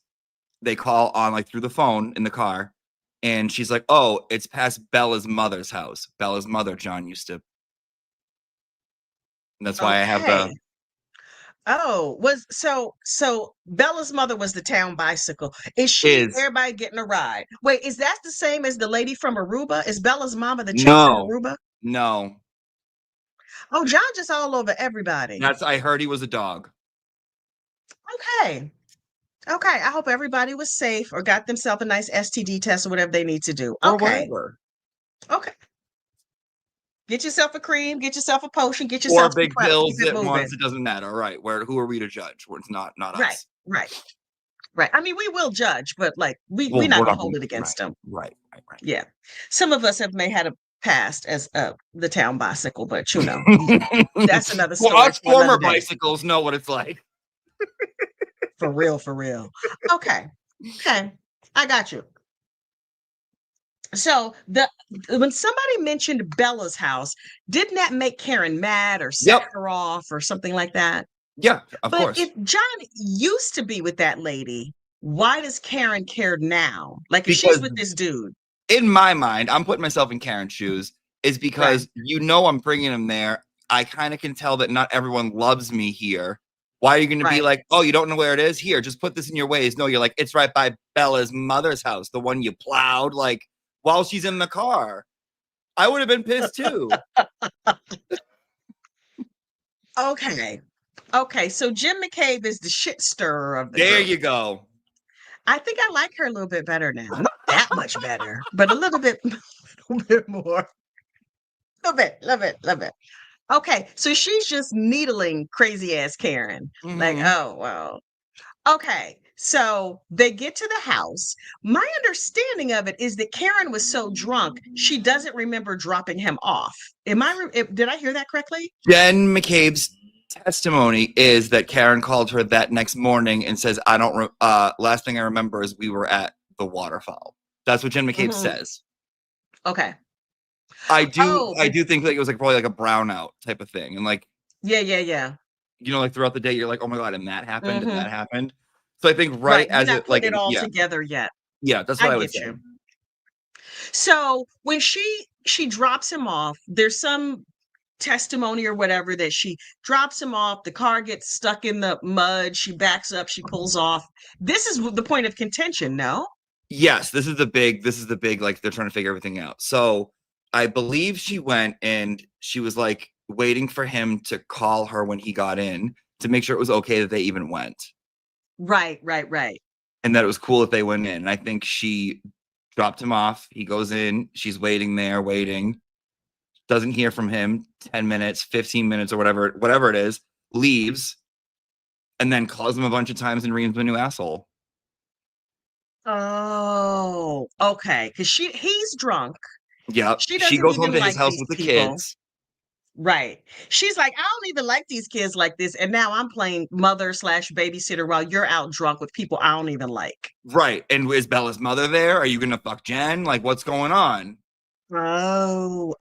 They call on like through the phone in the car, and she's like, "Oh, it's past Bella's mother's house. Bella's mother, John used to." And that's why I have the Okay. Oh, so Bella's mother was the town bicycle. Is she is everybody getting a ride? Wait, is that the same as the lady from Aruba? Is Bella's mama the chick from no, Aruba? no. Oh, John just all over everybody. That's I heard he was a dog Okay. Okay. I hope everybody was safe or got themselves a nice STD test or whatever they need to do. or Okay. whatever, Okay. Get yourself a cream, get yourself a potion, get or yourself some big prep, keep pills it at moving. once. It doesn't matter, right? Who are we to judge? Where it's not Right, us. right, right. I mean, we will judge, but like we're Well, not we're gonna not hold going it against them. right. Yeah. Some of us may had a past as the town bicycle, but that's another Well, story us for another former day. bicycles know what it's like. For real, for real. Okay. Okay. I got you. So when somebody mentioned Bella's house, didn't that make Karen mad or set Yep. her off or something like that? Yeah, of But course. if John used to be with that lady, why does Karen care now? Like if she's Because with this dude, in my mind, I'm putting myself in Karen's shoes, is right? because I'm bringing him there. I kind of can tell that not everyone loves me here. Why are you going to be Right. like, oh, you don't know where it is? Here, just put this in your ways. No, you're like, it's right by Bella's mother's house, the one you plowed, like while she's in the car. I would have been pissed too. Okay. Okay. So Jim McCabe is the shit stirrer of the There group. you go. I think I like her a little bit better now. Not that much better, but a little bit, a little bit more. A little bit. Okay. So she's just needling crazy ass Karen. Like, Mm-hmm. oh, well, okay, so they get to the house. My understanding of it is that Karen was so drunk she doesn't remember dropping him off. Did I hear that correctly? Jen McCabe's testimony is that Karen called her that next morning and says, "I don't. Last thing I remember is we were at the waterfall." That's what Jen McCabe Hmm. says. Okay. I Oh, do think that it was like probably like a brownout type of thing, and like yeah. like throughout the day, you're like, "Oh my god," and that happened, and Hmm. that happened. So I think Right. right You're as not it like putting it all yeah, together yet. that's I what I would get say. you. So when she drops him off, there's some testimony or whatever that she drops him off. The car gets stuck in the mud. She backs up. She pulls off. This is the point of contention. No. Yes, this is the big like they're trying to figure everything out. So I believe she went and she was like waiting for him to call her when he got in to make sure it was okay that they even went. Right. and that it was cool if they went in. And I think she dropped him off. He goes in. She's waiting there, waiting. Doesn't hear from him. 10 minutes, 15 minutes, or whatever it is. Leaves, and then calls him a bunch of times and reams him a new asshole. Oh, okay. Because he's drunk. Yep. She She doesn't goes home even to his like house these with the people. kids. Right. She's like, I don't even like these kids like this. And now I'm playing mother slash babysitter while you're out drunk with people I don't even like. Right. And is Bella's mother there? Are you gonna fuck Jen? Like, what's going on? Oh.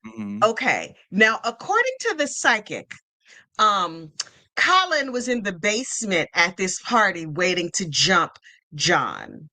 Mm-hmm. Okay. Now, according to the psychic, um, Colin was in the basement at this party waiting to jump John.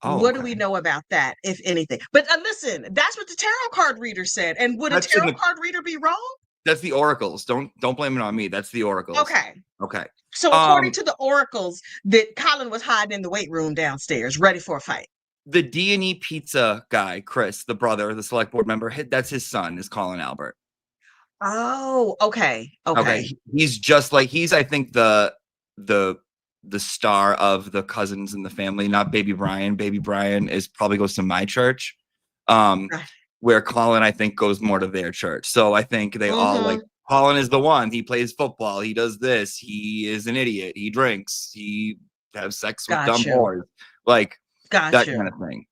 Oh, What do we okay. know about that, if anything? But listen, that's what the tarot card reader said. And would a That's in tarot the card reader be wrong? that's the oracles. Don't blame it on me. That's the oracles. Okay. Okay. So according Um, to the oracles, that Colin was hiding in the weight room downstairs, ready for a fight. the D&E pizza guy, Chris, the brother, the select board member, that's his son, is Colin Albert. Oh, okay. Okay. He's just like I think the the star of the cousins in the family, not Baby Brian. Baby Brian is probably goes to my church. Um, Right. where Colin, I think, goes more to their church. So I think they all like Mm-hmm. Colin is the one. He plays football. He does this. He is an idiot. He drinks. He has sex with dumb Got you. whores. Like Got that kind you. of thing.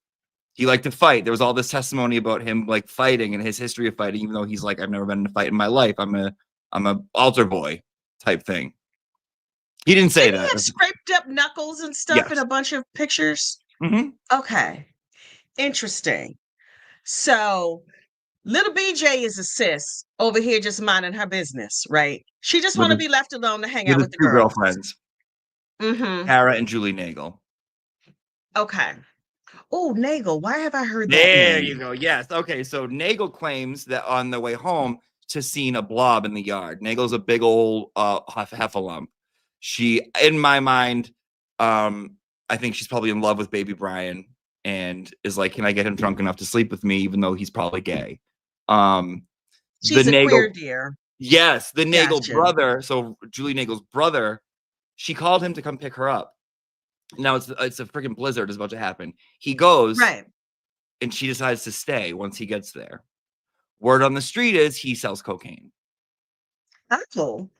He liked to fight. There was all this testimony about him like fighting and his history of fighting, even though he's like, I've never been in a fight in my life. I'm a altar boy type thing. He didn't say Did he that. have scraped up knuckles and stuff in Yes. a bunch of pictures? Mm-hmm. Okay. Interesting. So little BJ is a sis over here just minding her business, right? She just With want to his be left alone to hang with out his with the two girls. girlfriends, Mm-hmm. Tara and Julie Nagel. Okay. Oh, Nagel. Why have I heard that There name? you go. Yes. Okay. So Nagel claims that on the way home to seeing a blob in the yard. Nagel's a big old heffalump. She, in my mind, I think she's probably in love with Baby Brian and is like, can I get him drunk enough to sleep with me, even though he's probably gay? Um, the She's a queer Nagel, dear. yes, the Nagel Gotcha. brother. So Julie Nagel's brother, she called him to come pick her up. Now it's a freaking blizzard is about to happen. He goes Right. and she decides to stay once he gets there. Word on the street is he sells cocaine. Oh.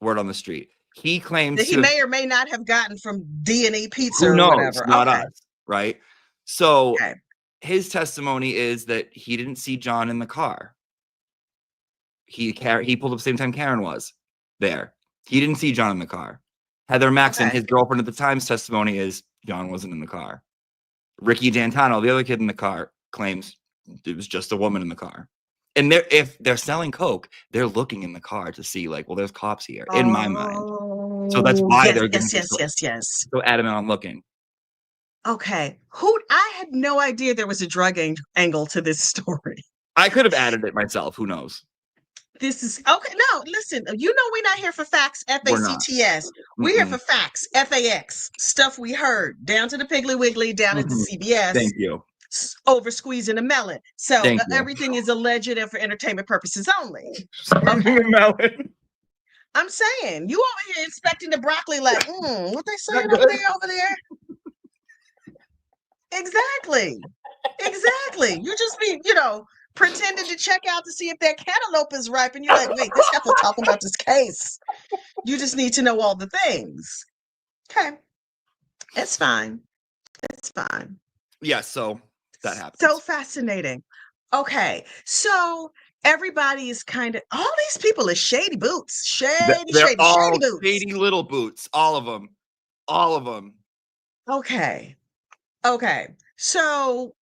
Word on the street. He That claims he to have, may or may not have gotten from D&E Pizza who or knows, whatever. not Okay. us, right? So Okay. his testimony is that he didn't see John in the car. He pulled up the same time Karen was there. He didn't see John in the car. Heather Maxon, Okay. his girlfriend at the time's testimony is John wasn't in the car. Ricky D'Antano, the other kid in the car, claims it was just a woman in the car. And if they're selling coke, they're looking in the car to see, like, well, there's cops here, in my mind. So that's Oh, why yes, they're getting yes. so adamant on looking. Okay. I had no idea there was a drug angle to this story. I could have added it myself. Who knows? This is okay. No, listen, we're not here for facts, We're not. FACTS. We're here Mm-mm. for facts, FAX, stuff we heard, down to the Piggly Wiggly, down into Mhm. CBS, Thank you. over squeezing a melon. So Thank you. everything is alleged and for entertainment purposes only. Squeezing a melon. I'm saying, you over here inspecting the broccoli like, what they saying Not good. over there? Exactly. You just be, pretending to check out to see if that cantaloupe is ripe. And you're like, wait, this heifer talking about this case. You just need to know all the things. Okay. It's fine. Yeah, so that happens. So fascinating. Okay. So everybody is kind of, all these people are shady boots. They're all Shady boots. shady little boots. All of them. All of them. Okay. So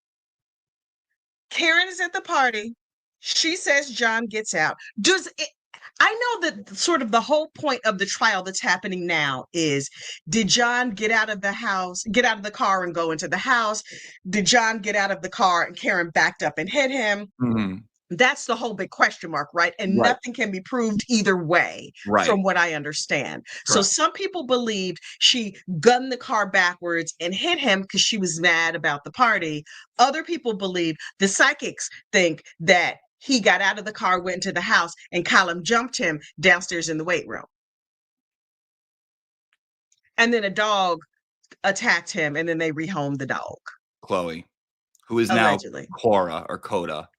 Karen is at the party. She says John gets out. I know that sort of the whole point of the trial that's happening now is, did John get out of the car and go into the house? Did John get out of the car and Karen backed up and hit him? Mm-hmm. That's the whole big question mark, right? And Right. nothing can be proved either way, Right. from what I understand. So Correct. some people believed she gunned the car backwards and hit him because she was mad about the party. Other people believe, the psychics think, that he got out of the car, went into the house, and Colin jumped him downstairs in the weight room. And then a dog attacked him, and then they rehomed the dog. Chloe, who is now Allegedly. Cora or Coda.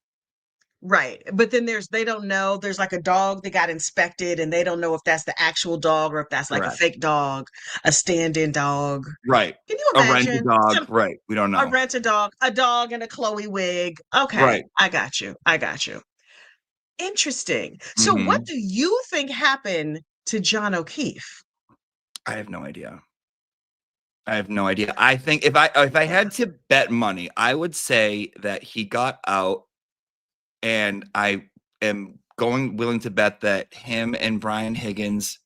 Right. But then they don't know. There's like a dog that got inspected, and they don't know if that's the actual dog or if that's like a Correct. fake dog, a stand-in dog. Right. Can you A rented imagine? dog. Right. We don't A know. rented dog, a dog in a Chloe wig. Okay, Right. I got you. I got you. Interesting. So what Hmm. do you think happened to John O'Keefe? I have no idea. I have no idea. I think if I had to bet money, I would say that he got out, and I am willing to bet that him and Brian Higgins,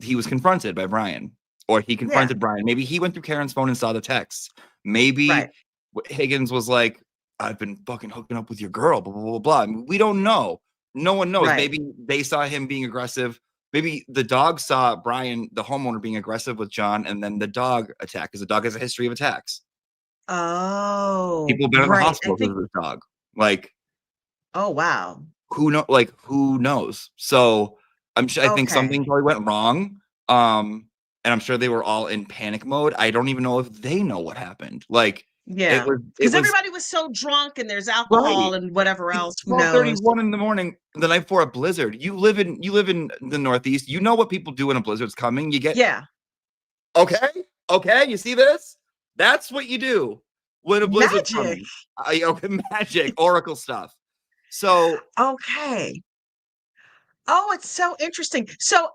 he was confronted by Brian, or he Yeah, confronted Brian. Maybe he went through Karen's phone and saw the texts. right, Maybe Higgins was like, "I've been fucking hooking up with your girl." Blah blah blah blah. I mean, we don't know. No one knows. right. Maybe they saw him being aggressive. Maybe the dog saw Brian, the homeowner, being aggressive with John, and then the dog attacked, because the dog has a history of attacks. Oh, People have been in the right. I hospital think, because of this dog. Like, oh, wow. who knows? So I think Okay. something probably went wrong. And I'm sure they were all in panic mode. I don't even know if they know what happened. Like, it Yeah. was it Because was everybody was so drunk and there's alcohol right. and whatever It's else. Who knows? 12:31 in the morning, the night before a blizzard. You live in the Northeast. You know what people do when a blizzard's coming. You get, Yeah. okay, okay. You see this? That's what you do when a blizzard's Magic. coming. Okay, magic, oracle stuff. So Okay. Oh, it's so interesting. So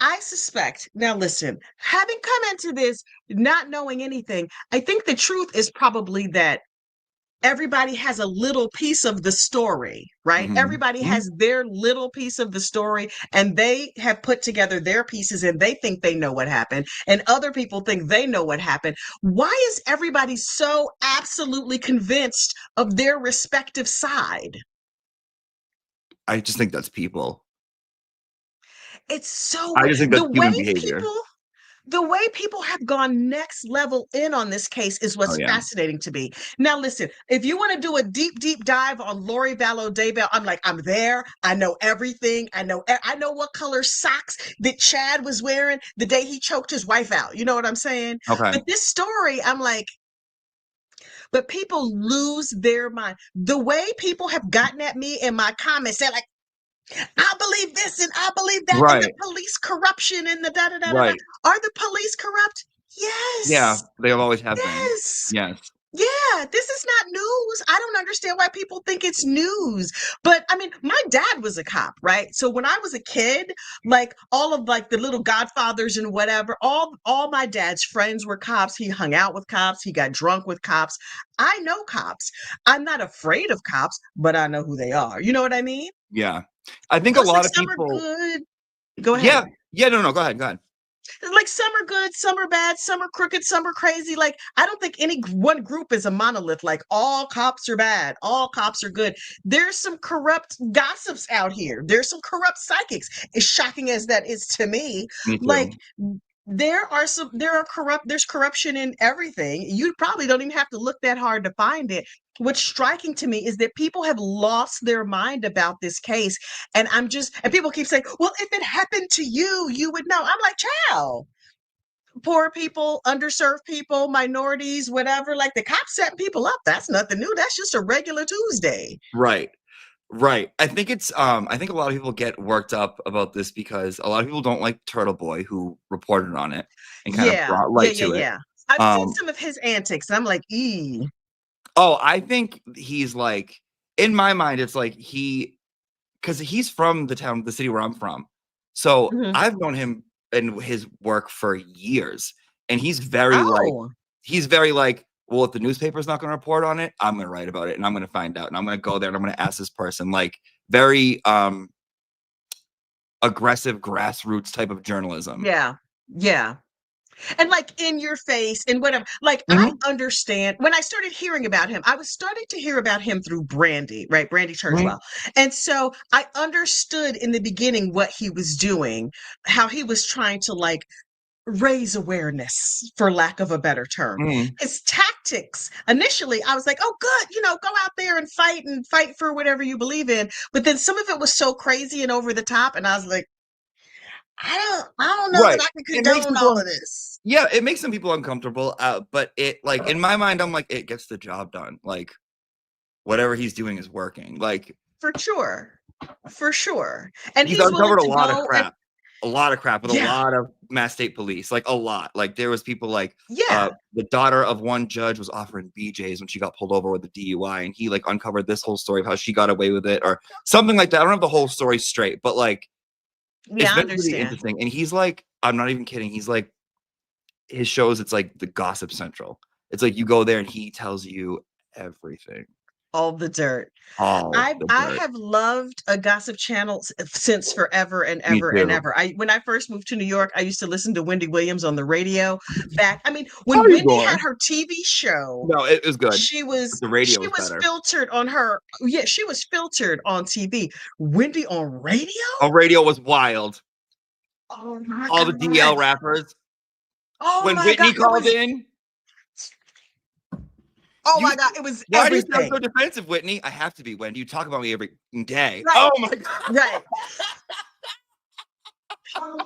I suspect, now listen, having come into this not knowing anything, I think the truth is probably that everybody has a little piece of the story, right? mhm, Everybody mhm. has their little piece of the story, and they have put together their pieces, and they think they know what happened, and other people think they know what happened. Why is everybody so absolutely convinced of their respective side? I just think that's people. It's so I weird. just think that's human behavior. The way people have gone next level in on this case is Oh what's yeah. fascinating to me. Now, listen, if you want to do a deep, deep dive on Lori Vallow Daybell, I'm like, I'm there. I know everything. I know what color socks that Chad was wearing the day he choked his wife out. You know what I'm saying? Okay. But this story, I'm like, but people lose their mind. The way people have gotten at me in my comments, they're like, I believe this and I believe that, and the Right. police corruption and the da da da da da. Right. Are the police corrupt? Yeah, Yes. they always have been. Yes. Yes. Yeah, this is not news. I don't understand why people think it's news. But I mean, my dad was a cop, right? So when I was a kid, like all of like the little godfathers and whatever, all my dad's friends were cops. He hung out with cops, he got drunk with cops. I know cops. I'm not afraid of cops, but I know who they are. You know what I mean? Yeah. I think So a it's like lot of some are people. good. Go ahead. Yeah. Yeah, no, go ahead, go ahead. Like some are good, some are bad, some are crooked, some are crazy. Like I don't think any one group is a monolith. Like all cops are bad, all cops are good. There's some corrupt gossips out here. There's some corrupt psychics. As shocking as that is to me, Me like too. there's corruption in everything. You probably don't even have to look that hard to find it. What's striking to me is that people have lost their mind about this case. And people keep saying, well, if it happened to you, you would know. I'm like, child, poor people, underserved people, minorities, whatever. Like the cops setting people up. That's nothing new. That's just a regular Tuesday. Right. Right. I think a lot of people get worked up about this because a lot of people don't like Turtle Boy, who reported on it and kind of Yeah, brought yeah, light yeah, to it. yeah. I've seen Um some of his antics. And I'm like, oh, I think he's like, in my mind, it's like because he's from the city where I'm from. So mhm. I've known him and his work for years. And Oh, he's very like, well, if the newspaper's not going to report on it, I'm going to write about it and I'm going to find out and I'm going to go there and I'm going to ask this person, like very aggressive grassroots type of journalism. yeah, yeah. And like in your face and whatever. Like I Mhm, understand when I started hearing about him, I was starting to hear about him through Brandy, right? Brandy mhm, Churchwell. And so I understood in the beginning what he was doing, how he was trying to like raise awareness, for lack of a better term. mhm. His tactics, initially, I was like, oh, good, go out there and fight for whatever you believe in. But then some of it was so crazy and over the top. And I was like, I don't know that Right. I can It makes condone all people of this. yeah, it makes some people uncomfortable. But it like in my mind, I'm like, it gets the job done. Like whatever he's doing is working. Like For sure. For sure. And he's he's willing uncovered a to lot of go and crap. A lot of crap with a yeah, lot of Mass State Police. Like a lot. Like there was people like yeah. the daughter of one judge was offering BJ's when she got pulled over with a DUI, and he like uncovered this whole story of how she got away with it or something like that. I don't have the whole story straight, but like it's Yeah, I been pretty understand. interesting. And he's like, I'm not even kidding. He's like his shows, it's like the Gossip Central. It's like you go there and he tells you everything. All the dirt. All the I dirt. have loved a gossip channel since forever and Me ever and too. ever. When I first moved to New York, I used to listen to Wendy Williams on the radio. I mean, How when are you Wendy had going? her TV show, No, it was good. she But was the radio she was was better. filtered on her. Yeah, she was filtered on TV. Wendy on radio? Our radio was wild. Oh my All the DL God. rappers. Oh When my God. Whitney called in, Oh you my God. It was why do you sound everything. so defensive, Whitney? I have to be, Wendy. You talk about me every day. Right. Oh my God. Right.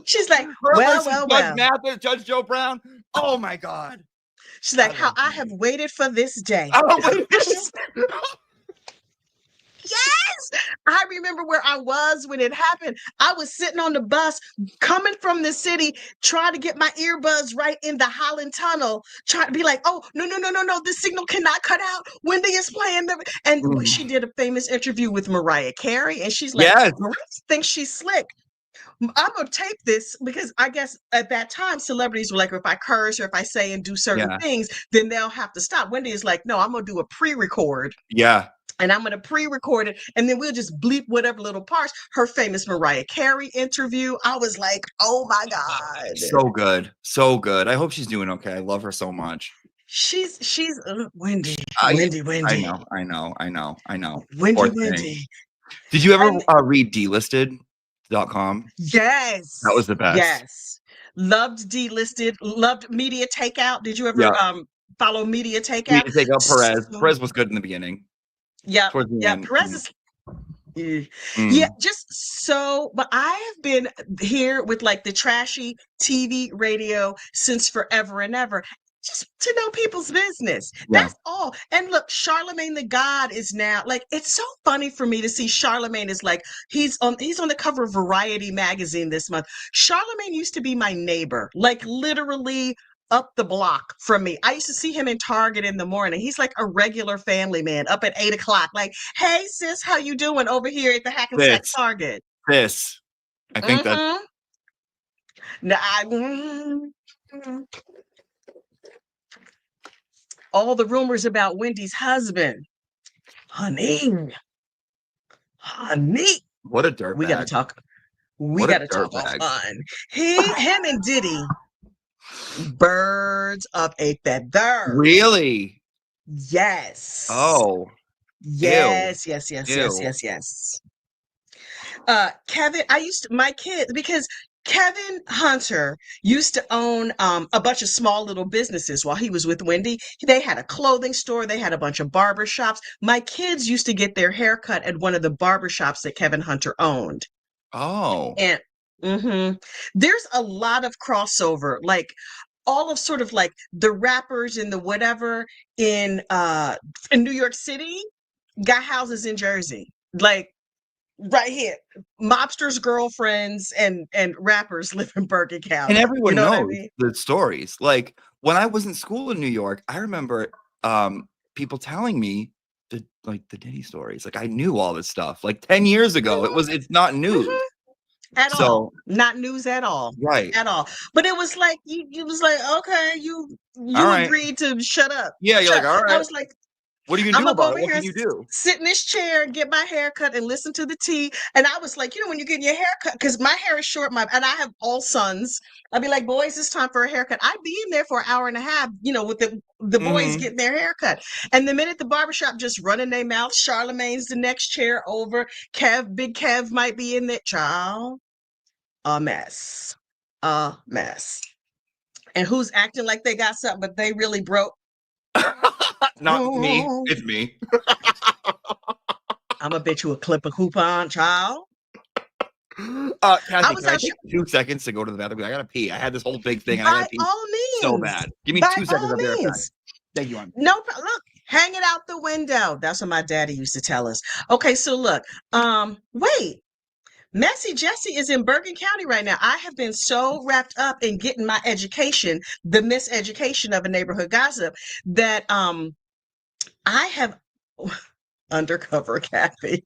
She's like, Her well, versus well, Judge well. Mathis, Judge Joe Brown. Oh my God. She's like, I how love I have Wendy. waited for this day. Oh, wait. Yes, I remember where I was when it happened. I was sitting on the bus coming from the city, trying to get my earbuds right in the Holland Tunnel, trying to be like, oh, no, no, no, no, no, this signal cannot cut out. Wendy is playing the. And she did a famous interview with Mariah Carey, and she's like, Yes. Mariah thinks she's slick. I'm gonna tape this because I guess at that time celebrities were like, if I curse or if I say and do certain Yeah. things, then they'll have to stop. Wendy is like, no, I'm gonna do a pre-record Yeah. and I'm going to pre-record it, and then we'll just bleep whatever little parts. Her famous Mariah Carey interview. I was like, oh my God. So good. So good. I hope she's doing okay. I love her so much. She's Wendy, Yeah, Wendy, I Wendy, know. I know. I know. I know. Wendy, Poor thing. Wendy. Did you ever And read delisted.com? That was yes, the best. yes. Loved Delisted, loved Media Takeout. Did you ever Yeah. follow Media We Takeout? need to take out Perez. So, Perez was good in the beginning. yeah, Towards the yeah. end. Perez is yeah, Mm. just so, but I have been here with like the trashy TV radio since forever and ever. Just to know people's business. Yeah. That's all. And look, Charlemagne the God is now like it's so funny for me to see Charlemagne is like he's on the cover of Variety magazine this month. Charlemagne used to be my neighbor, like literally up the block from me. I used to see him in Target in the morning. He's like a regular family man up at 8 o'clock. Like, hey sis, how you doing over here at the Hackensack This. Target? This. I think that Mm-hmm. No, all the rumors about Wendy's husband. Honey. Honey. what a We gotta dirtbag. talk. We What a gotta talk dirtbag. offline. Him and Diddy, birds of a feather. Really? Yes. Oh. Yes, yes, yes, yes, Ew. yes, yes. Kevin, my kids, because Kevin Hunter used to own a bunch of small little businesses while he was with Wendy. They had a clothing store, they had a bunch of barber shops. My kids used to get their hair cut at one of the barber shops that Kevin Hunter owned. Oh. And there's a lot of crossover, like all of sort of like the rappers and the whatever in New York City got houses in Jersey. Like right here, mobsters' girlfriends and rappers live in Bergen And County. You everyone know what I knows mean? the stories. Like when I was in school in New York, I remember people telling me the Diddy stories. Like I knew all this stuff like 10 years ago. Mhm, It's not mhm. news. At all, So not news right. at all. But it was like you was like, okay, All you right. agreed to shut up. Yeah, you're like, all I right. was like, What are you I'm gonna do gonna go about over it? What here can and you do? sit in this chair and get my hair cut and listen to the tea. And I was like, when you're getting your hair cut, because my hair is short, and I have all sons. I'd be like, boys, it's time for a haircut. I'd be in there for an hour and a half, with the boys Mm-hmm. getting their hair cut. And the minute the barbershop just running their mouth, Charlemagne's the next chair over. Big Kev might be in there. Child, a mess. A mess. And who's acting like they got something, but they really broke? Not me. It's me. I'm gonna bet you a clip of coupon, child. I Kathy, was can I out take 2 seconds to go to the bathroom? I gotta pee. I had this whole big thing and I by gotta pee all so means. bad. Give me By 2 seconds. all I'll be right back. means. Thank you, Auntie. No problem. Look, hang it out the window. That's what my daddy used to tell us. Okay, so look, wait. Messy Jessie is in Bergen County right now. I have been so wrapped up in getting my education, the miseducation of a neighborhood gossip, that I have undercover Kathy.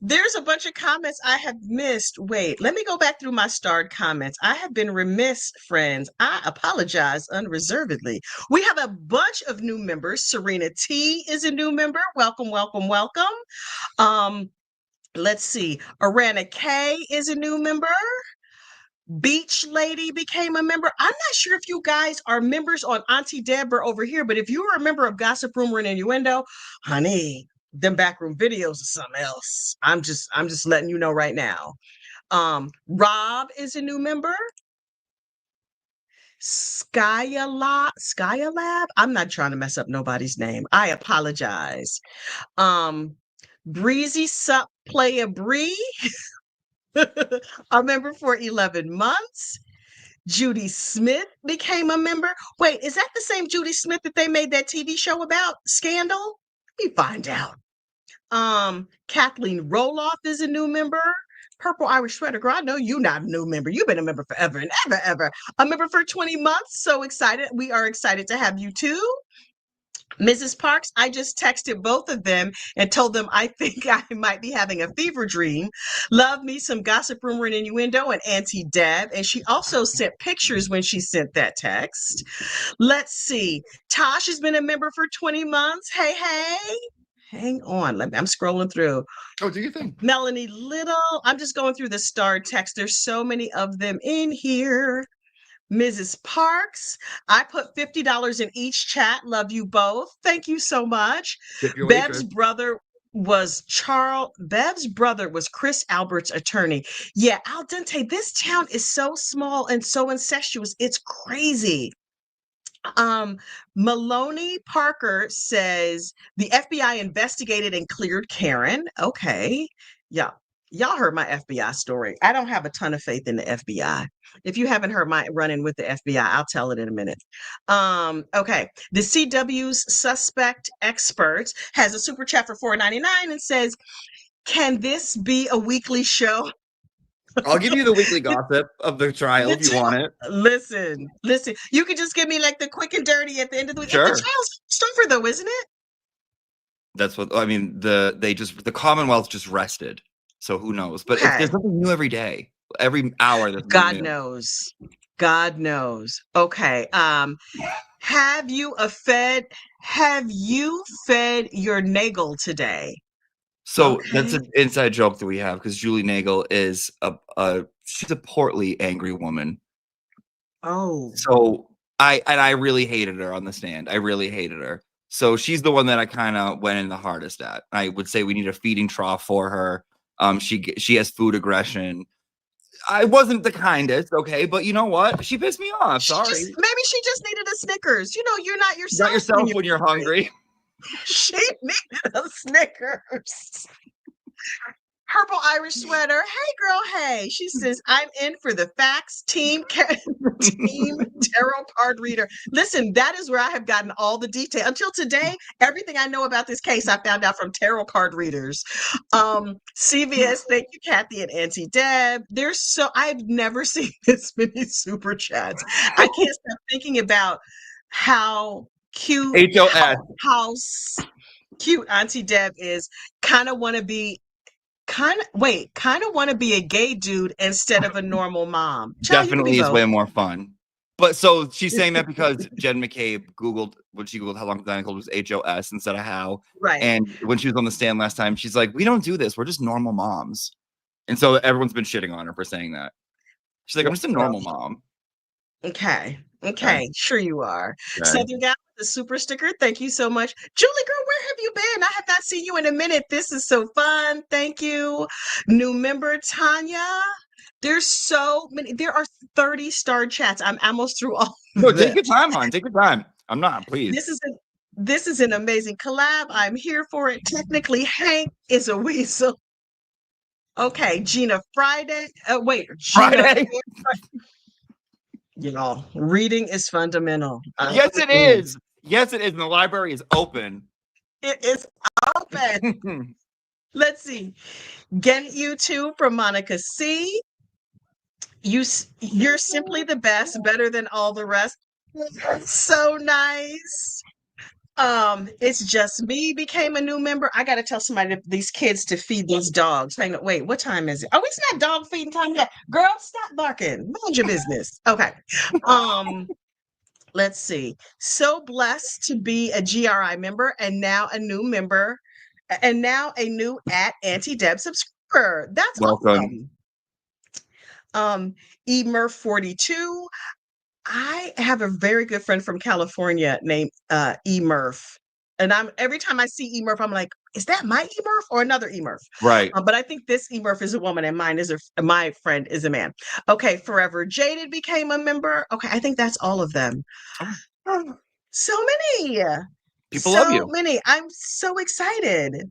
There's a bunch of comments I have missed. Wait, let me go back through my starred comments. I have been remiss, friends. I apologize unreservedly. We have a bunch of new members. Serena T is a new member. Welcome, welcome, welcome. Let's see. Arana K is a new member. Beach Lady became a member. I'm not sure if you guys are members on Auntie Deb or over here, but if you are a member of Gossip Rumor and Innuendo, honey, them backroom videos are something else. I'm just letting you know right now. Rob is a new member. Skylab. I'm not trying to mess up nobody's name. I apologize. Breezy Sup Playa Bree. A member for 11 months. Judy Smith became a member. Wait, is that the same Judy Smith that they made that TV show about? Scandal? Let me find out. Kathleen Roloff is a new member. Purple Irish Sweater Girl, I know you're not a new member. You've been a member forever and ever, ever. A member for 20 months. So excited. We are excited to have you too. Mrs. Parks, I just texted both of them and told them I think I might be having a fever dream. Love me some Gossip Rumor and Innuendo and Auntie Deb. And she also sent pictures when she sent that text. Let's see. Tosh has been a member for 20 months. Hey, hey. Hang on. I'm scrolling through. Oh, do you think? Melanie Little. I'm just going through the star text. There's so many of them in here. Mrs. Parks, I put $50 in each chat. Love you both. Thank you so much. Bev's brother was Chris Albert's attorney. Yeah, Al Dente, this town is so small and so incestuous. It's crazy. Maloney Parker says the FBI investigated and cleared Karen. Okay. Yeah. Y'all heard my FBI story. I don't have a ton of faith in the FBI. If you haven't heard my run-in with the FBI, I'll tell it in a minute. Okay. The CW's suspect expert has a super chat for $4.99 and says, can this be a weekly show? I'll give you the weekly gossip of the trial if you want it. Listen. You can just give me like the quick and dirty at the end of the week. Sure. The trial's over though, isn't it? That's what I mean. The Commonwealth just rested, so who knows? But there's something new every day, every hour. God knows. God knows. Okay. Have you fed your Nagel today? So that's an inside joke that we have because Julie Nagel is she's a portly, angry woman. Oh. So I really hated her on the stand. I really hated her. So she's the one that I kind of went in the hardest at. I would say we need a feeding trough for her. She has food aggression. I wasn't the kindest, okay, but you know what? She pissed me off. Sorry. Maybe she just needed a Snickers. You know, you're not yourself. Not yourself when you're hungry. She needed a Snickers. Purple Irish Sweater. Hey, girl. Hey. She says, I'm in for the facts. Team tarot card reader. Listen, that is where I have gotten all the detail. Until today, everything I know about this case, I found out from tarot card readers. CVS, thank you, Kathy and Auntie Deb. I've never seen this many super chats. I can't stop thinking about how cute, how cute Auntie Deb is. Kind of want to be a gay dude instead of a normal mom. Definitely is way more fun. But so she's saying that because Jen McCabe when she Googled how long the gynecologist was HOS instead of how. Right. And when she was on the stand last time, she's like, we don't do this. We're just normal moms. And so everyone's been shitting on her for saying that. She's like, I'm just a normal mom. Okay. Sure you are. Okay. Southern Gal, the super sticker. Thank you so much. Julie, girl, where have you been? I have not seen you in a minute. This is so fun. Thank you. New member, Tanya. There's so many. There are 30 star chats. I'm almost through all of them. Take your time, hon. Take your time. I'm not, please. This is an amazing collab. I'm here for it. Technically, Hank is a weasel. Okay, Gina Friday. Gina. Friday. You know, reading is fundamental. Yes, it is. Yes, it is. And the library is open. It is open. Let's see. Get you two from Monica C. You're simply the best, better than all the rest. So nice. It's just me became a new member. I gotta tell somebody these kids to feed these dogs. Hang on, wait, what time is it? Oh, it's not dog feeding time yet. Girl, stop barking. Mind your business. Okay. Let's see. So blessed to be a GRI member and now a new member and now a new at Auntie Deb subscriber. That's Welcome. awesome. Emer 42. I have a very good friend from California named E Murph. And every time I see E Murph, I'm like, is that my E Murph or another E Murph? Right. But I think this E Murph is a woman and my friend is a man. Okay, Forever Jaded became a member. Okay, I think that's all of them. Oh, so many. People love you. So many. I'm so excited.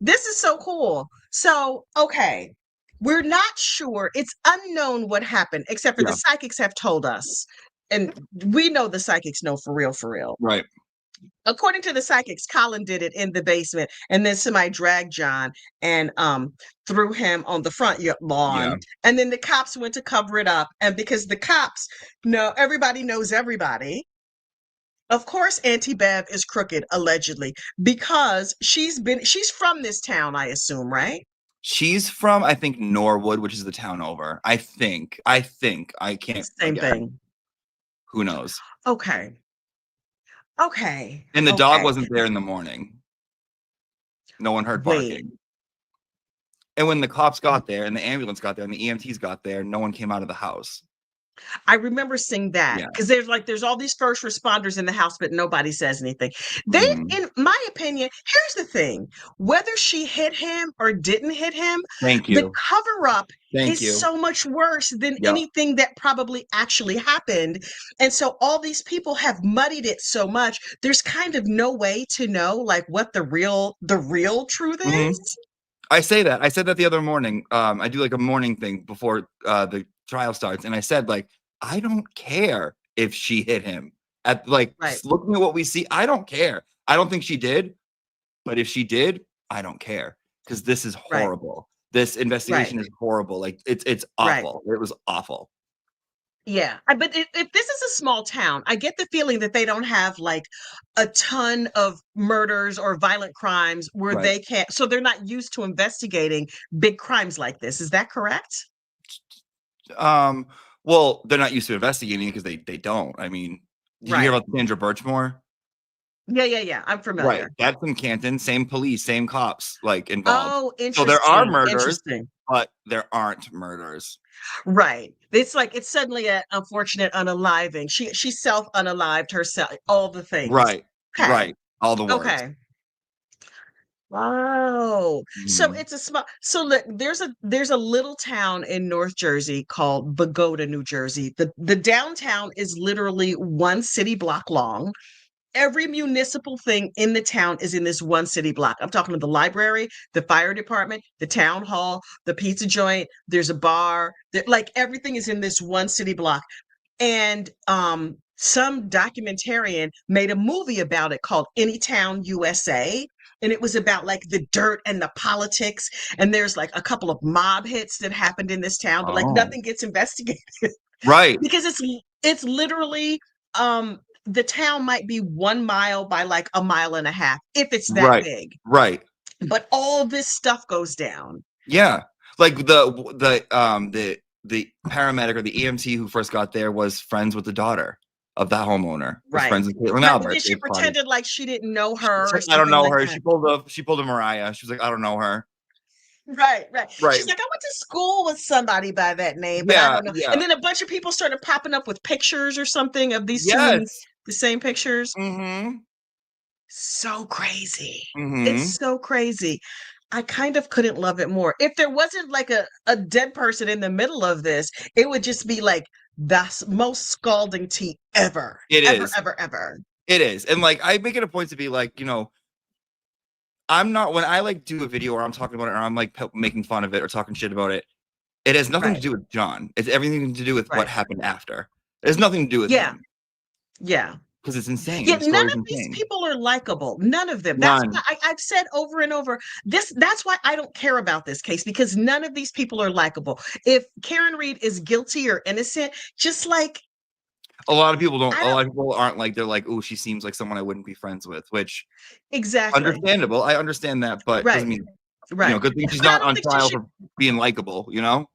This is so cool. So, okay, we're not sure. It's unknown what happened, except for the psychics have told us. And we know the psychics know for real, for real. Right. According to the psychics, Colin did it in the basement, and then somebody dragged John and threw him on the front lawn. Yeah. And then the cops went to cover it up. And because the cops know everybody knows everybody, of course, Auntie Bev is crooked, allegedly, because she's from this town, I assume, right? She's from, I think, Norwood, which is the town over. I think. I can't. Same thing. Who knows? Okay. And the dog wasn't there in the morning. No one heard barking. And when the cops got there and the ambulance got there and the EMTs got there, no one came out of the house. I remember seeing that because there's all these first responders in the house, but nobody says anything. In my opinion, here's the thing: whether she hit him or didn't hit him, the cover up is so much worse than anything that probably actually happened. And so all these people have muddied it so much. There's kind of no way to know like what the real truth is. I said that the other morning. I do like a morning thing before the trial starts, and I said, like, I don't care if she hit him. At looking at what we see, I don't care. I don't think she did, but if she did, I don't care because this is horrible. This investigation is horrible. Like it's awful. It was awful. Yeah, but if this is a small town, I get the feeling that they don't have like a ton of murders or violent crimes where they can't. So they're not used to investigating big crimes like this. Is that correct? Well, they're not used to investigating because they don't. I mean, did you hear about Sandra Birchmore? Yeah. I'm familiar. Right. That's in Canton. Same police, same cops like involved. Oh, interesting. So there are murders, but there aren't murders. Right. It's like it's suddenly an unfortunate unaliving. She self-unalived herself. All the things. Right. Okay. Right. All the words. Okay. Wow. So it's a small. So look, there's a little town in North Jersey called Bogota, New Jersey. The downtown is literally one city block long. Every municipal thing in the town is in this one city block. I'm talking to the library, the fire department, the town hall, the pizza joint. There's a bar. Like everything is in this one city block. And some documentarian made a movie about it called Anytown, USA. And it was about like the dirt and the politics. And there's like a couple of mob hits that happened in this town, but like nothing gets investigated. Right. Because it's literally the town might be 1 mile by like a mile and a half if it's that big. Right. But all this stuff goes down. Yeah. Like the paramedic or the EMT who first got there was friends with the daughter of that homeowner. Right. Friends with Caitlin Albert. She pretended like she didn't know her. I don't know her. She pulled a Mariah. She was like, I don't know her. Right. She's like, I went to school with somebody by that name, but I don't know. Yeah. And then a bunch of people started popping up with pictures or something of these two, the same pictures. Mm-hmm. So crazy. Mm-hmm. It's so crazy. I kind of couldn't love it more. If there wasn't like a dead person in the middle of this, it would just be like the most scalding tea ever. It is. Ever. It is. And like, I make it a point to be like, you know, I'm not, when I like do a video or I'm talking about it or I'm like making fun of it or talking shit about it, it has nothing to Right. do with John. It's everything to do with what Right. happened after. It has nothing to do with Yeah. him Yeah. because it's insane. Yeah, The none story's of these insane. people are likable. None of them. That's why None. I've said over and over this. That's why I don't care about this case because none of these people are likable. If Karen Reed is guilty or innocent, just like A lot of people don't. I A don't lot of people aren't like. They're like, oh, she seems like someone I wouldn't be friends with. Which exactly understandable. I understand that, but doesn't right, mean right. good thing she's But I not don't on think she trial should. for being likable. You know.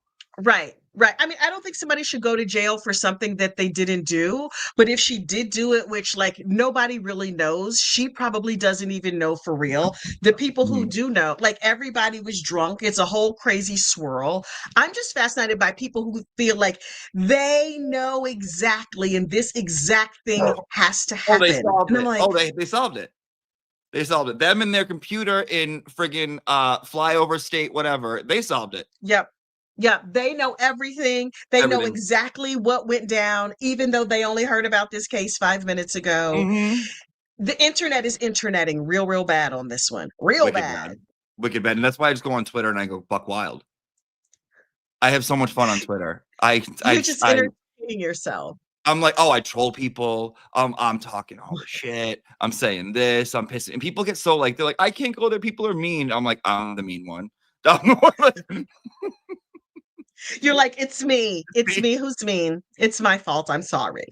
Right, right. I mean, I don't think somebody should go to jail for something that they didn't do. But if she did do it, which like nobody really knows, she probably doesn't even know for real. The people who Mhm. do know, like everybody was drunk. It's a whole crazy swirl. I'm just fascinated by people who feel like they know exactly and this exact thing has to Oh, they happen. solved And I'm it. like, Oh, they solved it. They solved it. Them and their computer in friggin' flyover state, whatever. They solved it. yep. Yep, they know everything. They know Everything. exactly what went down, even though they only heard about this case 5 minutes ago. Mm-hmm. The internet is interneting real, real bad on this one. Real Wicked bad. bad. Wicked bad. And that's why I just go on Twitter and I go buck wild. I have so much fun on Twitter. You're just entertaining yourself. I'm like, oh, I troll people. I'm talking all the shit. I'm saying this. I'm pissing, and people get so like, they're like, I can't go there. People are mean. I'm like, I'm the mean one. I'm the one like, You're like, it's me. It's me who's mean. It's my fault. I'm sorry.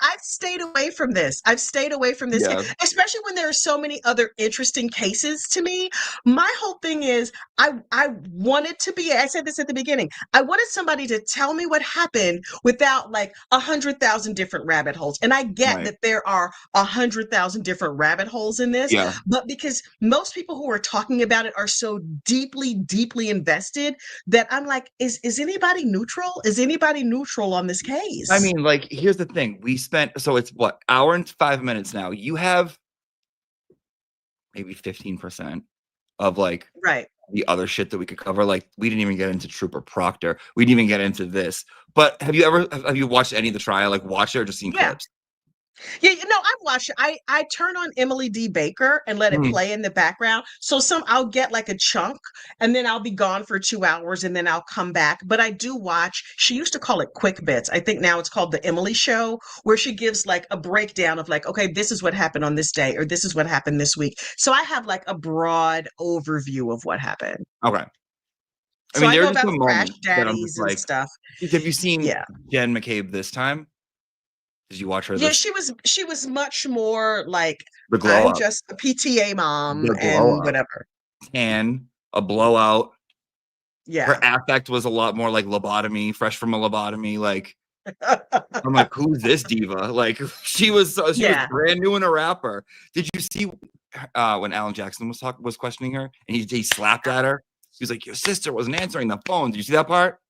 I've stayed away from this. I've stayed away from this, yeah, especially when there are so many other interesting cases to me. My whole thing is, I wanted to be, I said this at the beginning, I wanted somebody to tell me what happened without like 100,000 different rabbit holes. And I get right. that there are 100,000 different rabbit holes in this, Yeah. but because most people who are talking about it are so deeply, deeply invested that I'm like, is anybody neutral? Is anybody neutral on this I case? mean, like, here's the thing. We spent, so it's what, hour and 5 minutes now. You have maybe 15% of like Right. the other shit that we could cover. Like, we didn't even get into Trooper Proctor. We didn't even get into this. But have you watched any of the trial? Like, watched it or just seen Yeah. clips? Yeah, I've watched it. I turn on Emily D. Baker and let it Mhm. play in the background. So I'll get like a chunk and then I'll be gone for 2 hours and then I'll come back. But I do watch, she used to call it quick bits. I think now it's called the Emily Show, where she gives like a breakdown of like, okay, this is what happened on this day, or this is what happened this week. So I have like a broad overview of what happened. Okay. I So mean, I there are know just about some crash moments that I'm just daddies and like, stuff. have you seen Yeah. Jen McCabe this time? Did you watch her Yeah, this? she was much more like, The glow I'm up. just a PTA mom The glow and up. whatever. Tan, a blowout. Her Yeah. affect was a lot more like lobotomy, fresh from a lobotomy. Like, I'm like, who's this diva? Like, she was Yeah. brand new and a rapper. Did you see when Alan Jackson was questioning her and he slapped at her? He was like, your sister wasn't answering the phone. Did you see that part?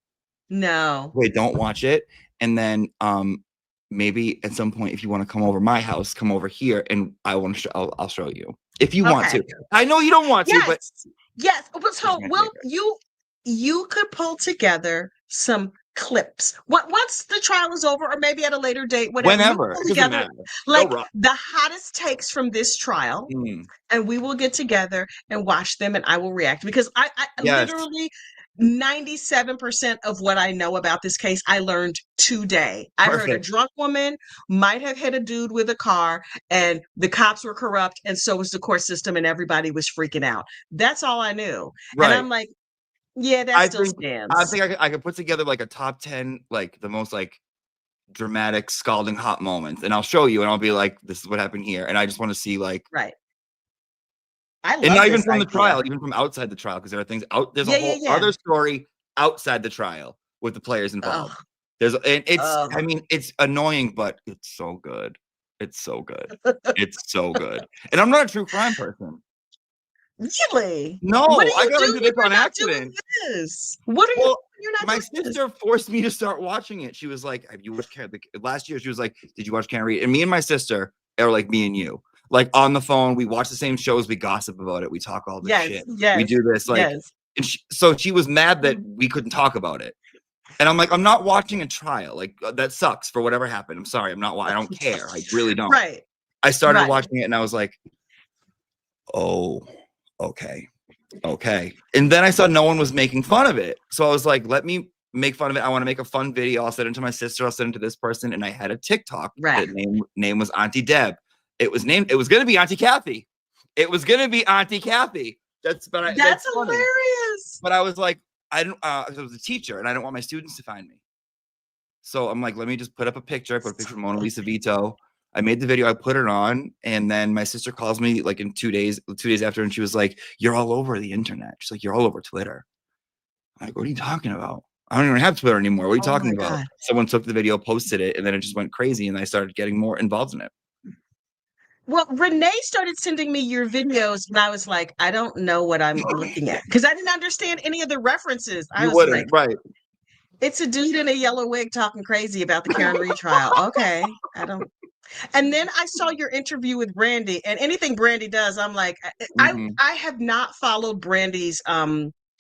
No. Wait, don't watch it. And then maybe at some point, if you want to come over my house, come over here, and I want to. I'll show you if you want Okay. to. I know you don't want to, but Yes. Yes. But I so can't will take it. you could pull together some clips. Once the trial is over, or maybe at a later date, whatever, you Whenever, pull it doesn't together matter. No like rush. the hottest takes from this trial, Mm, and we will get together and watch them and I will react because I yes, literally 97% of what I know about this case I learned today. I heard a perfect. drunk woman might have hit a dude with a car and the cops were corrupt and so was the court system and everybody was freaking out. That's all I knew. And Right. I'm like, yeah, that I still think I stands. think I could put together like a top 10, like the most like dramatic, scalding hot moments, and I'll show you, and I'll be like, this is what happened here, and I just want to see like, Right. I and love not even this from the idea. trial, even from outside the trial, because there are things out. There's a Yeah, yeah, whole yeah. other story outside the trial with the players involved. Oh, And it's, oh. I mean, it's annoying, but it's so good. It's so good. It's so good. And I'm not a true crime person. Really? What do No, I you got do into when this you're on not doing accident. this? What are you doing Well, when you're not my doing this? sister forced me to start watching it. She was like, "Have you watched last year?" She was like, "Did you watch Can't Read?" And me and my sister are like me and you, like on the phone. We watch the same shows. We gossip about it. We talk all this Yes, shit. We yes, do this like, yes. and so she was mad that Mm. we couldn't talk about it. And I'm like, I'm not watching a trial. Like that sucks for whatever happened. I'm sorry. I'm not. I don't care. I really don't. Right. I started Right. watching it and I was like, oh, okay. And then I saw no one was making fun of it. So I was like, let me make fun of it. I want to make a fun video. I'll send it to my sister. I'll send it to this person. And I had a TikTok. Right. Name was Auntie Deb. It was going to be Auntie Kathy. That's That's funny. hilarious. But I was like, I was a teacher and I don't want my students to find me. So I'm like, let me just put up a picture. I put a picture of Mona Lisa Vito. I made the video, I put it on, and then my sister calls me like in 2 days after, and she was like, you're all over the internet. She's like, you're all over Twitter. I'm like, what are you talking about? I don't even have Twitter anymore. What are you talking about? God. Someone took the video, posted it, and then it just went crazy, and I started getting more involved in it. Well, Renee started sending me your videos, and I was like, I don't know what I'm looking at, because I didn't understand any of the references. I was like, right. It's a dude in a yellow wig talking crazy about the Karen Reed trial. Okay, I don't. And then I saw your interview with Brandy, and anything Brandy does, I'm like, I have not followed Brandy's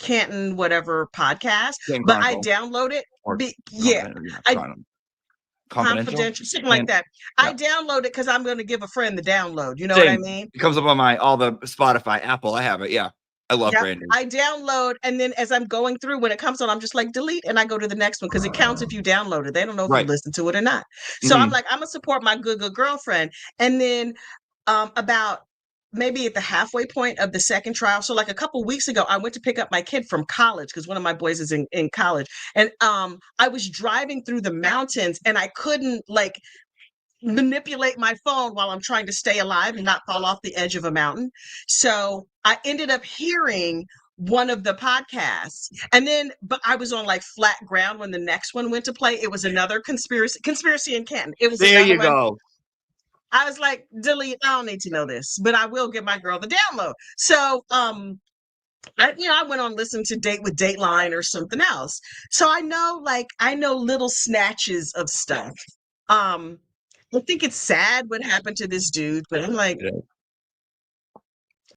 Canton whatever podcast, but I download it. Confidential, something like that. Yeah. I download it because I'm going to give a friend the download. You know what I mean? It comes up on all the Spotify, Apple. I have it. Yeah. I love Brandy. I download, and then as I'm going through, when it comes on, I'm just like, delete, and I go to the next one because it counts if you download it. They don't know if you listen to it or not. So I'm like, I'm going to support my good girlfriend. And then about maybe at the halfway point of the second trial, so like a couple weeks ago, I went to pick up my kid from college because one of my boys is in college. And I was driving through the mountains, and I couldn't like manipulate my phone while I'm trying to stay alive and not fall off the edge of a mountain. So I ended up hearing one of the podcasts, and then but I was on like flat ground when the next one went to play. It was another conspiracy in Canton. It was there you go. I was like, delete, I don't need to know this, but I will give my girl the download. So I went on listen to Date with Dateline or something else. So I know little snatches of stuff. I think it's sad what happened to this dude, but I'm like,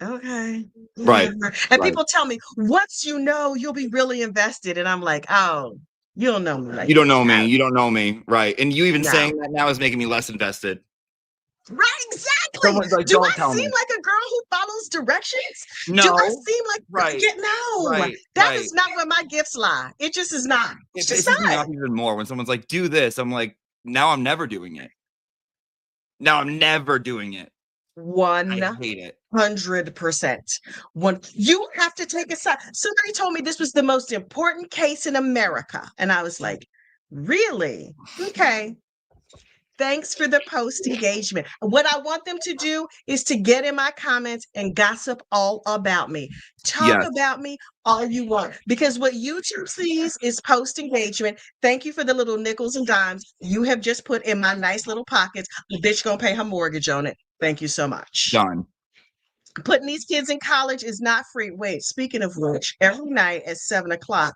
okay. Right. And people tell me, once you know, you'll be really invested. And I'm like, oh, you don't know me. Like you don't know me. You don't know me. Right. And you even saying that now is making me less invested. Right, exactly. Like, do I seem like a girl who follows directions? No. Do I seem like no? That is not where my gifts lie. It just is not. It pisses me off even more when someone's like, do this. I'm like, now I'm never doing it. 100%. You have to take a side. Somebody told me this was the most important case in America. And I was like, really? Okay. Thanks for the post engagement. What I want them to do is to get in my comments and gossip all about me. Talk about me all you want. Because what YouTube sees is post engagement. Thank you for the little nickels and dimes you have just put in my nice little pockets. The bitch gonna pay her mortgage on it. Thank you so much. Done. Putting these kids in college is not free. Wait, speaking of which, every night at 7:00,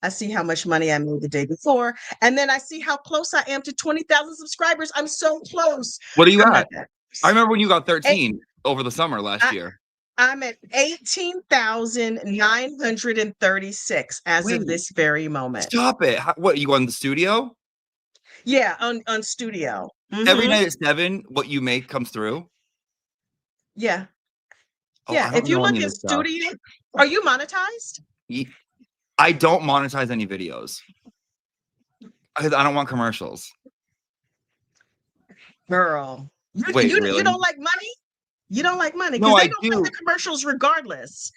I see how much money I made the day before. And then I see how close I am to 20,000 subscribers. I'm so close. What are you at? I remember when you got 13 over the summer last year. I'm at 18,936 as of this very moment. Stop it. What, you on the studio? Yeah, on studio. Every night at 7, what you make comes through? Yeah. Yeah, if you look at studio, are you monetized? I don't monetize any videos because I don't want commercials. Girl, wait, you really? don't like money? You don't like money? No, they don't put the commercials regardless.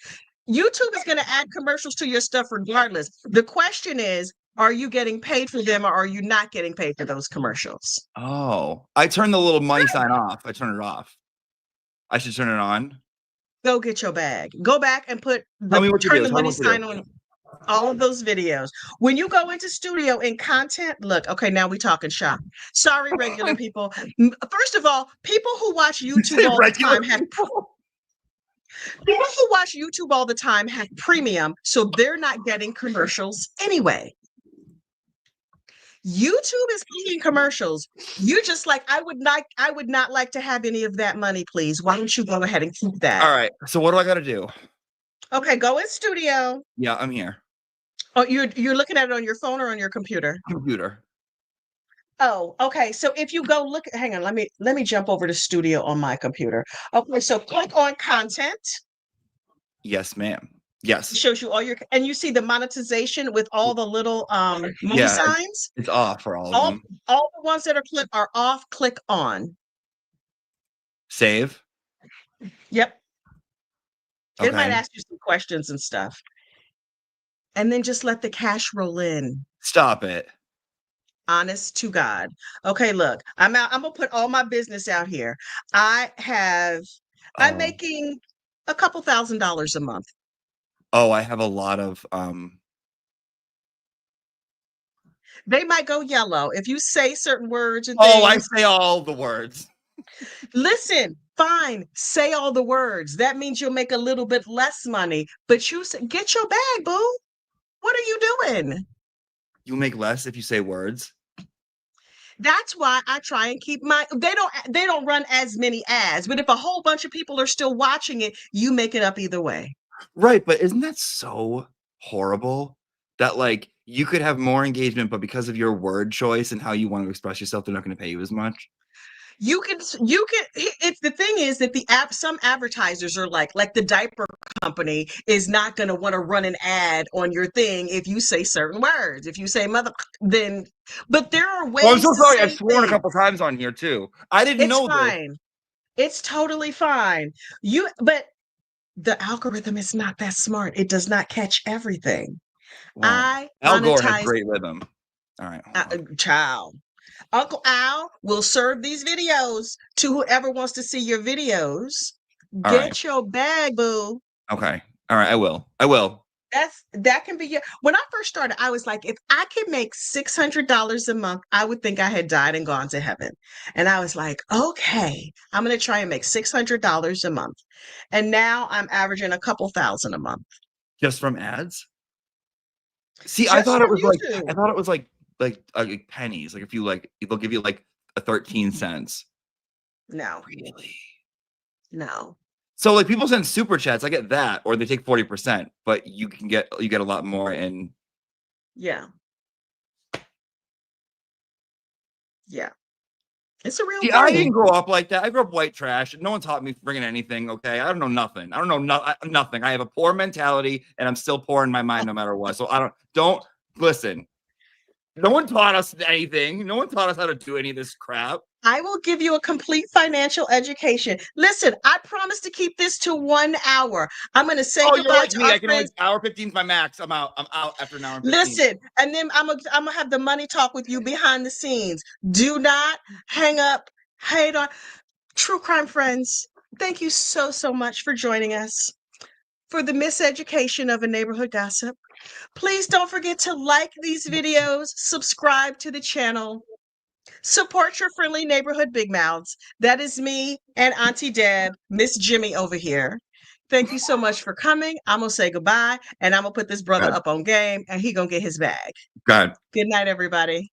YouTube is going to add commercials to your stuff regardless. The question is, are you getting paid for them or are you not getting paid for those commercials? Oh, I turn the little money sign off. I turn it off. I should turn it on. Go get your bag. Go back and turn the money sign on all of those videos. When you go into studio in content, look, okay, now we're talking shop. Sorry, regular people. First of all, people who watch YouTube all the time people who watch YouTube all the time have premium, so they're not getting commercials anyway. YouTube is paying commercials. You just like, I would not like to have any of that money, please. Why don't you go ahead and keep that? All right. So what do I got to do? Okay, go in studio. Yeah, I'm here. Oh, you're looking at it on your phone or on your computer? Computer. Oh, okay. So if you go look, hang on, let me jump over to Studio on my computer. Okay, so click on content. Yes, ma'am. It Yes. shows you all your, and you see the monetization with all the little money Yeah, signs. it's off for all of All them. all the ones that are click are off. Click on. Save. Yep. It might Okay. ask you some questions and stuff, and then just let the cash roll in. Stop it. Honest to God. Okay, look, I'm out. I'm gonna put all my business out here. I have. I'm Oh. making a couple $1,000s a month. Oh, I have a lot of They might go yellow if you say certain words and oh, I things. say all the words. Listen, fine, say all the words. That means you'll make a little bit less money, but you say, get your bag, boo. What are you doing? You make less if you say words. That's why I try and keep they don't run as many ads, but if a whole bunch of people are still watching it, you make it up either way. Right, but isn't that so horrible that like you could have more engagement, but because of your word choice and how you want to express yourself, they're not going to pay you as much? You can it's the thing is that the app some advertisers are like the diaper company is not going to want to run an ad on your thing if you say certain words. If you say mother, then but there are Oh, I'm ways so to sorry. I've say sworn a things. couple times on here too. I didn't It's know this. fine. It's totally fine. But the algorithm is not that smart. It does not catch everything. Well, I Al Gore has monetize great rhythm. All right, hold on. child. Uncle Al will serve these videos to whoever wants to see your videos. All right. Get your bag, boo. Okay. All right. I will. I will. That can be your. When I first started, I was like, if I could make $600 a month, I would think I had died and gone to heaven. And I was like, okay, I'm gonna try and make $600 a month. And now I'm averaging a couple thousand a month Just from ads? See, just from I YouTube. thought it was like pennies. Like if you like, they'll give you like a 13 cents. No, Really? no. So like people send super chats, I get that, or they take 40%, but you get a lot more in. Yeah, yeah. It's a real See, I thing. didn't grow up like that. I grew up white trash. No one taught me bringing anything. Okay, I don't know nothing. I don't know nothing. I have a poor mentality, and I'm still poor in my mind no matter what. So don't listen. No one taught us anything. No one taught us how to do any of this crap. I will give you a complete financial education. Listen, I promise to keep this to 1 hour. I'm going to say Oh, you're goodbye like to me. our I can only friends. hour 15 is my max. I'm out. I'm out after an hour and 15. Listen, and then I'm gonna have the money talk with you behind the scenes. Do not hang up, hate on True Crime Friends. Thank you so much for joining us for the miseducation of a neighborhood gossip. Please don't forget to like these videos, subscribe to the channel. Support your friendly neighborhood big mouths. That is me and Auntie Deb, Miss Jimmy over here. Thank you so much for coming. I'm gonna say goodbye, and I'm gonna put this brother God, up on game, and he gonna get his bag. God. Good night, everybody.